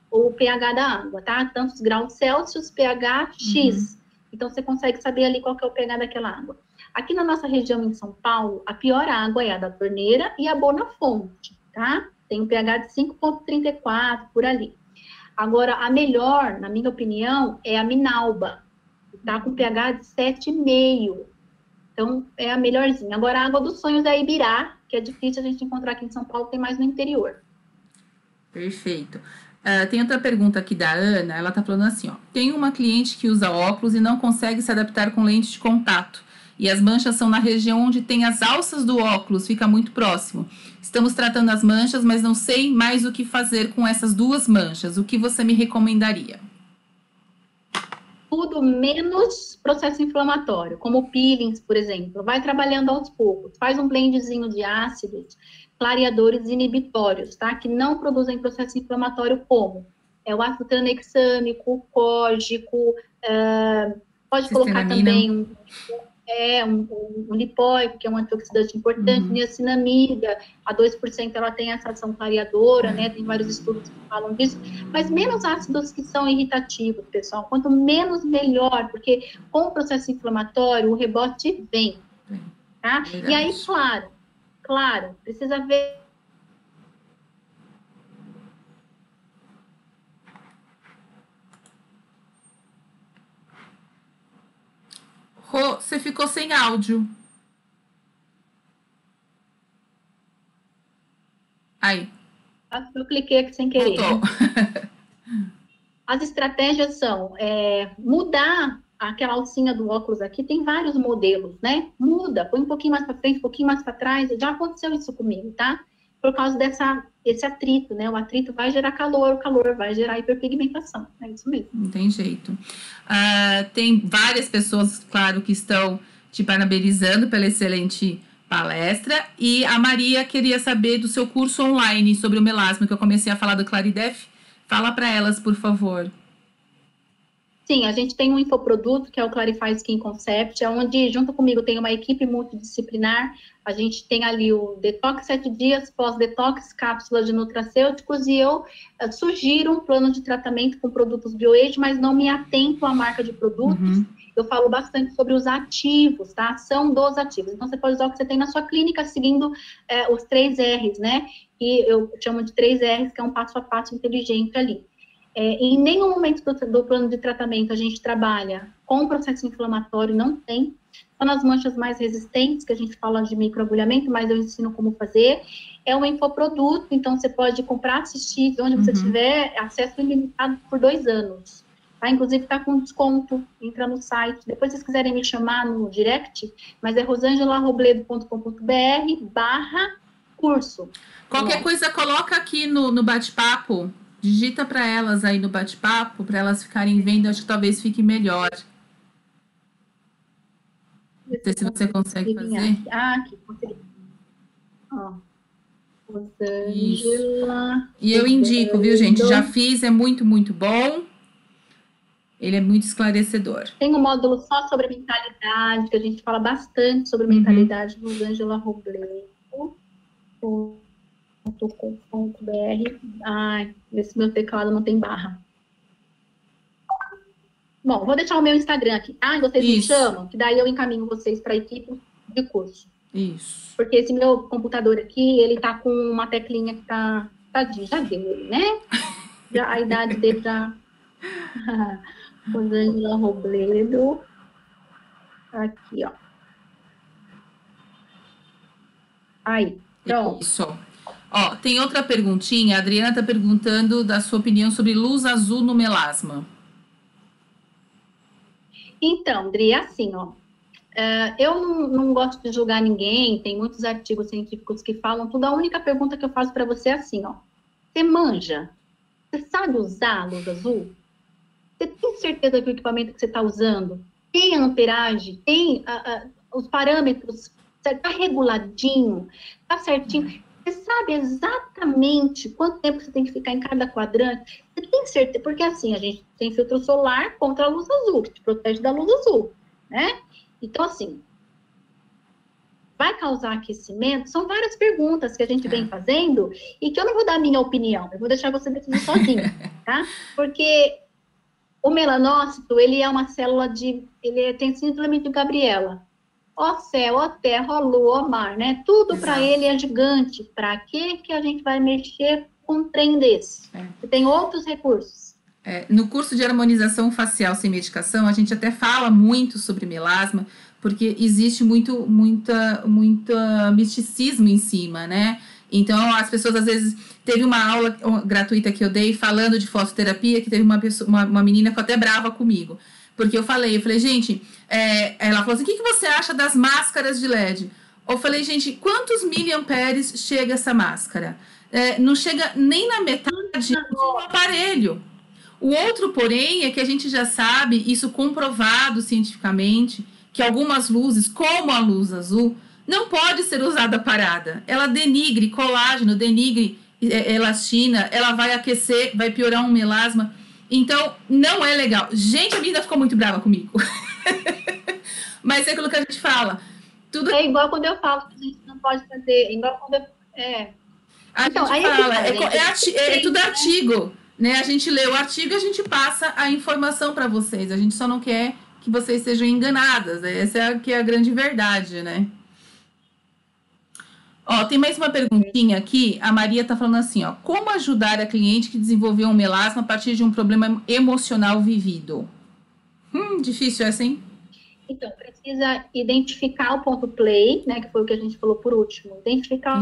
o pH da água, tá? Tantos graus Celsius, pH X. Então, você consegue saber ali qual que é o pH daquela água. Aqui na nossa região em São Paulo, a pior água é a da torneira e a Bonafonte, tá? Tem um pH de 5,34 por ali. Agora, a melhor, na minha opinião, é a Minalba, que tá com pH de 7,5. Então, é a melhorzinha. Agora, a água dos sonhos é a Ibirá, que é difícil a gente encontrar aqui em São Paulo, tem mais no interior. Perfeito. Tem outra pergunta aqui da Ana, ela tá falando assim, ó. Tem uma cliente que usa óculos e não consegue se adaptar com lente de contato. E as manchas são na região onde tem as alças do óculos, fica muito próximo. Estamos tratando as manchas, mas não sei mais o que fazer com essas duas manchas. O que você me recomendaria? Tudo menos processo inflamatório, como peelings, por exemplo. Vai trabalhando aos poucos. Faz um blendzinho de ácidos, clareadores inibitórios, tá? Que não produzem processo inflamatório como? É o ácido tranexâmico, córgico, pode colocar também um lipóico, que é um antioxidante importante, niacinamida, a 2% ela tem essa ação clareadora, né? Tem vários estudos que falam disso, mas menos ácidos que são irritativos, pessoal. Quanto menos, melhor, porque com o processo inflamatório, o rebote vem, tá? E aí, claro, precisa ver. Rô, você ficou sem áudio. Aí. Eu cliquei aqui sem querer. Voltou. As estratégias são mudar aquela alcinha do óculos aqui, tem vários modelos, né? Muda, põe um pouquinho mais para frente, um pouquinho mais para trás. Já aconteceu isso comigo, tá? Por causa desse atrito, né? O atrito vai gerar calor, o calor vai gerar hiperpigmentação. É isso mesmo. Não tem jeito. Tem várias pessoas, claro, que estão te parabenizando pela excelente palestra. E a Maria queria saber do seu curso online sobre o melasma, que eu comecei a falar do Claridef. Fala para elas, por favor. Sim, a gente tem um infoproduto, que é o Clarify Skin Concept, onde, junto comigo, tem uma equipe multidisciplinar. A gente tem ali o Detox 7 dias, pós-detox, cápsulas de nutracêuticos, e eu sugiro um plano de tratamento com produtos BioAge, mas não me atento à marca de produtos. Eu falo bastante sobre os ativos, tá? Ação dos ativos. Então, você pode usar o que você tem na sua clínica, seguindo os 3 R's, né? E eu chamo de 3 R's, que é um passo a passo inteligente ali. Em nenhum momento do plano de tratamento a gente trabalha com processo inflamatório, não tem. Só nas manchas mais resistentes, que a gente fala de microagulhamento, mas eu ensino como fazer. É um infoproduto, então você pode comprar, assistir, de onde você tiver, acesso ilimitado por 2 anos. Tá? Inclusive está com desconto, entra no site. Depois, se vocês quiserem me chamar no direct, mas é rosangelarobledo.com.br/curso. Qualquer coisa, coloca aqui no bate-papo. Digita para elas aí no bate-papo, para elas ficarem vendo, acho que talvez fique melhor. Não sei se você consegue fazer. Aqui, consegui. Ó, Rosângela. E eu indico, viu, gente? Já fiz, é muito, muito bom. Ele é muito esclarecedor. Tem um módulo só sobre mentalidade, que a gente fala bastante sobre mentalidade, Rosângela Robledo.com.br. Ai, esse meu teclado não tem barra. Bom, vou deixar o meu Instagram aqui, tá? Vocês me chamam, que daí eu encaminho vocês para a equipe de curso. Isso. Porque esse meu computador aqui, ele tá com uma teclinha que tá já deu, né? A idade dele já... Rosângela Robledo. Aqui, ó. Aí, pronto. Isso. Ó, tem outra perguntinha. A Adriana tá perguntando da sua opinião sobre luz azul no melasma. Então, Adri, assim, ó. Eu não gosto de julgar ninguém, tem muitos artigos científicos que falam tudo. A única pergunta que eu faço para você é assim, ó. Você manja? Você sabe usar a luz azul? Você tem certeza que o equipamento que você está usando tem a amperagem, tem os parâmetros, está reguladinho, está certinho? Você sabe exatamente quanto tempo você tem que ficar em cada quadrante? Você tem certeza? Porque assim, a gente tem filtro solar contra a luz azul, que te protege da luz azul, né? Então, assim, vai causar aquecimento? São várias perguntas que a gente vem fazendo e que eu não vou dar a minha opinião, eu vou deixar você decidir sozinho, tá? Porque O melanócito, ele é uma célula tem síndrome de Gabriela. Ó céu, ó terra, ó lua, ó mar, né? Tudo para ele é gigante. Para que a gente vai mexer com um trem desse? Você tem outros recursos. No curso de harmonização facial sem medicação, a gente até fala muito sobre melasma, porque existe muito misticismo em cima, né? Então, as pessoas, às vezes, teve uma aula gratuita que eu dei falando de fotosserapia, que teve uma menina que ficou até brava comigo. Porque eu falei, gente, ela falou assim, o que você acha das máscaras de LED? Eu falei, gente, quantos miliamperes chega essa máscara? Não chega nem na metade do aparelho. O outro, porém, é que a gente já sabe, isso comprovado cientificamente, que algumas luzes, como a luz azul, não pode ser usada parada. Ela denigre colágeno, denigre elastina, ela vai aquecer, vai piorar um melasma. Então, não é legal. Gente, a menina ficou muito brava comigo. Mas é aquilo que a gente fala. Tudo... É igual quando eu falo que a gente não pode fazer. É igual quando eu... A então, gente fala, é tudo artigo. Né? A gente lê o artigo e a gente passa a informação para vocês. A gente só não quer que vocês sejam enganadas. Essa é que é a grande verdade, né? Ó, tem mais uma perguntinha aqui. A Maria tá falando assim, ó. Como ajudar a cliente que desenvolveu um melasma a partir de um problema emocional vivido? Difícil essa, hein? Então, precisa identificar o ponto play, né, que foi o que a gente falou por último. Identificar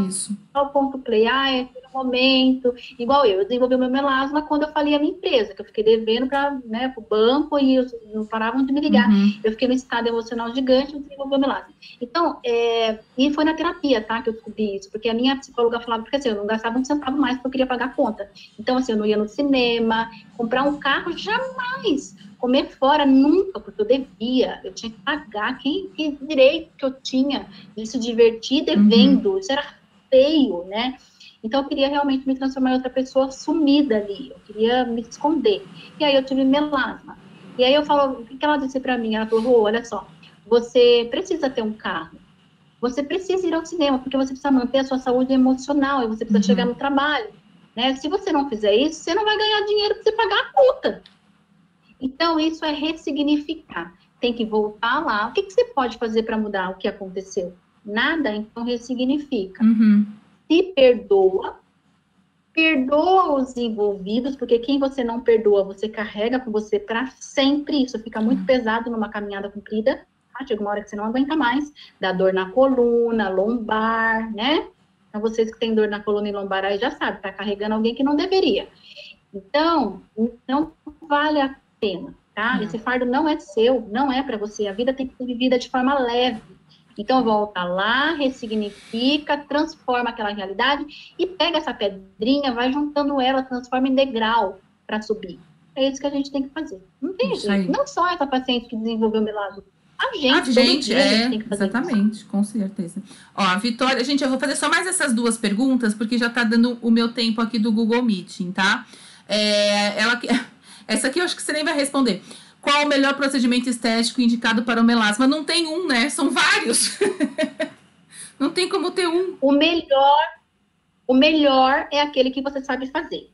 o ponto play. É no momento. Igual eu desenvolvi o meu melasma quando eu falei a minha empresa, que eu fiquei devendo para o banco e não paravam de me ligar. Eu fiquei num estado emocional gigante e desenvolvi o melasma. Então, e foi na terapia, tá, que eu descobri isso, porque a minha psicóloga falava, porque assim, eu não gastava um centavo mais porque eu queria pagar a conta. Então, assim, eu não ia no cinema, comprar um carro, jamais. Comer fora, nunca, porque eu devia, eu tinha que pagar, que direito que eu tinha de se divertir devendo, isso era feio, né? Então, eu queria realmente me transformar em outra pessoa sumida ali, eu queria me esconder. E aí, eu tive melasma. E aí, eu falo, o que ela disse pra mim? Ela falou, olha só, você precisa ter um carro, você precisa ir ao cinema, porque você precisa manter a sua saúde emocional, e você precisa chegar no trabalho, né? Se você não fizer isso, você não vai ganhar dinheiro para você pagar a conta. Então, isso é ressignificar. Tem que voltar lá. O que você pode fazer para mudar o que aconteceu? Nada, então ressignifica. Se perdoa os envolvidos, porque quem você não perdoa, você carrega com você para sempre. Isso fica muito pesado numa caminhada comprida. Chega uma hora que você não aguenta mais. Dá dor na coluna, lombar, né? Então, vocês que têm dor na coluna e lombar aí já sabem, tá carregando alguém que não deveria. Então, não vale a pena, tá? Esse fardo não é seu, não é para você. A vida tem que ser vivida de forma leve. Então, volta lá, ressignifica, transforma aquela realidade e pega essa pedrinha, vai juntando ela, transforma em degrau para subir. É isso que a gente tem que fazer. Não tem jeito. Não só essa paciente que desenvolveu melasma. A gente tem que fazer exatamente, isso. Com certeza. Ó, a Vitória, gente, eu vou fazer só mais essas duas perguntas, porque já tá dando o meu tempo aqui do Google Meeting, tá? Essa aqui eu acho que você nem vai responder. Qual o melhor procedimento estético indicado para o melasma? Não tem um, né? São vários. Não tem como ter um. O melhor é aquele que você sabe fazer.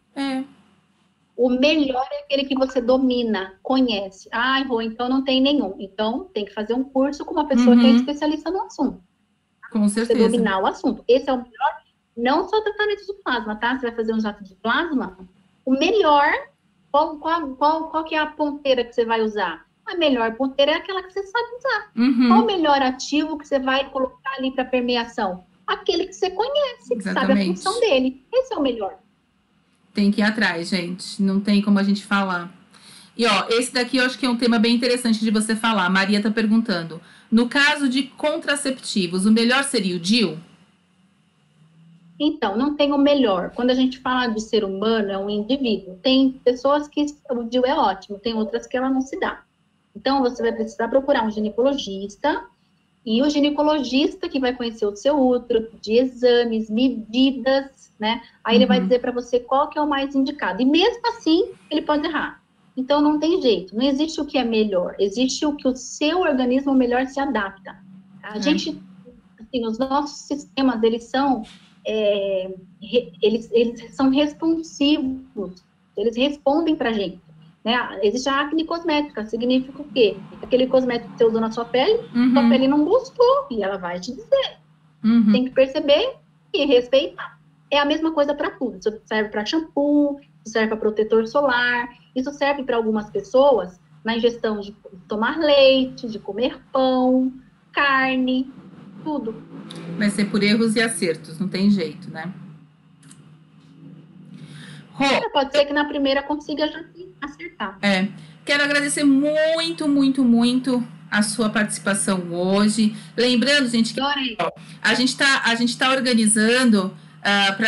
O melhor é aquele que você domina, conhece. Rô, então não tem nenhum. Então, tem que fazer um curso com uma pessoa que é especialista no assunto. Com certeza. Você dominar o assunto. Esse é o melhor. Não só tratamento de plasma, tá? Você vai fazer um jato de plasma. O melhor... Qual que é a ponteira que você vai usar? A melhor ponteira é aquela que você sabe usar. Qual o melhor ativo que você vai colocar ali para permeação? Aquele que você conhece, que sabe a função dele. Esse é o melhor. Tem que ir atrás, gente. Não tem como a gente falar. E, ó, esse daqui eu acho que é um tema bem interessante de você falar. A Maria tá perguntando. No caso de contraceptivos, o melhor seria o DIU? Então, não tem o melhor. Quando a gente fala de ser humano, é um indivíduo. Tem pessoas que o DIU é ótimo, tem outras que ela não se dá. Então, você vai precisar procurar um ginecologista, e o ginecologista que vai conhecer o seu útero, de exames, medidas, né? Aí ele vai dizer para você qual que é o mais indicado. E mesmo assim, ele pode errar. Então, não tem jeito. Não existe o que é melhor. Existe o que o seu organismo melhor se adapta. A gente, assim, os nossos sistemas, eles são responsivos, eles respondem para a gente. né? Existe a acne cosmética, significa o quê? Aquele cosmético que você usou na sua pele não gostou, e ela vai te dizer. Tem que perceber e respeitar. É a mesma coisa para tudo. Isso serve para shampoo, isso serve para protetor solar, isso serve para algumas pessoas na ingestão de tomar leite, de comer pão, carne, tudo. Vai ser por erros e acertos, não tem jeito, né? Pode ser que na primeira consiga já acertar. Quero agradecer muito, muito, muito a sua participação hoje. Lembrando, gente, que a gente tá organizando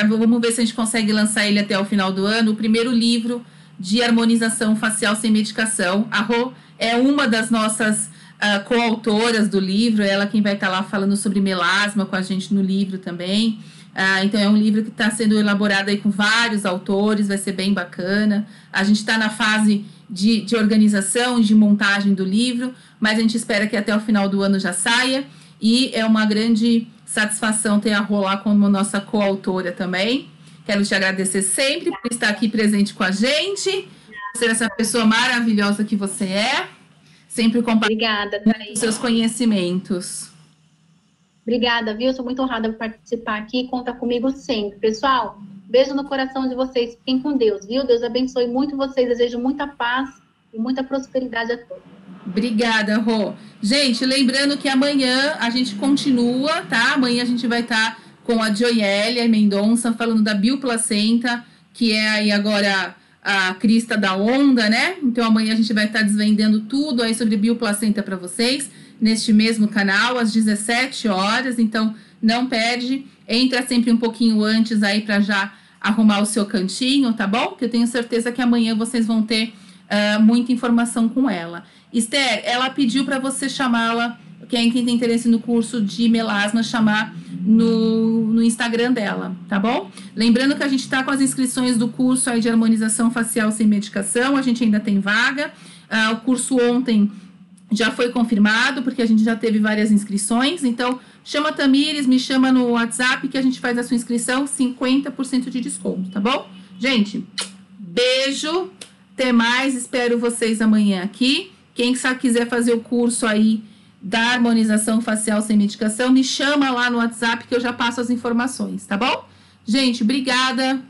vamos ver se a gente consegue lançar ele até o final do ano, o primeiro livro de harmonização facial sem medicação. A Rô é uma das nossas coautoras do livro, ela quem vai estar lá falando sobre melasma com a gente no livro também. Então, é um livro que está sendo elaborado aí com vários autores, vai ser bem bacana. A gente está na fase de organização, de montagem do livro, mas a gente espera que até o final do ano já saia. E é uma grande satisfação ter a Rô lá como nossa coautora também. Quero te agradecer sempre por estar aqui presente com a gente, por ser essa pessoa maravilhosa que você é, sempre compartilhando os seus conhecimentos. Obrigada, viu? Sou muito honrada por participar aqui. Conta comigo sempre. Pessoal, beijo no coração de vocês. Fiquem com Deus, viu? Deus abençoe muito vocês. Desejo muita paz e muita prosperidade a todos. Obrigada, Rô. Gente, lembrando que amanhã a gente continua, tá? Amanhã a gente vai estar com a Joyelle Mendonça falando da bioplacenta, que é aí agora a crista da onda, né? Então amanhã a gente vai estar desvendando tudo aí sobre bioplacenta para vocês, neste mesmo canal, às 17 horas. Então não perde, entra sempre um pouquinho antes aí para já arrumar o seu cantinho, tá bom? Que eu tenho certeza que amanhã vocês vão ter muita informação com ela. Esther, ela pediu para você chamá-la, quem tem interesse no curso de melasma, chamar no Instagram dela, tá bom? Lembrando que a gente está com as inscrições do curso aí de harmonização facial sem medicação, a gente ainda tem vaga. O curso ontem já foi confirmado, porque a gente já teve várias inscrições, então chama a Tamires, me chama no WhatsApp que a gente faz a sua inscrição, 50% de desconto, tá bom? Gente, beijo, até mais, espero vocês amanhã aqui. Quem quiser fazer o curso aí da harmonização facial sem medicação, me chama lá no WhatsApp que eu já passo as informações, tá bom? Gente, obrigada.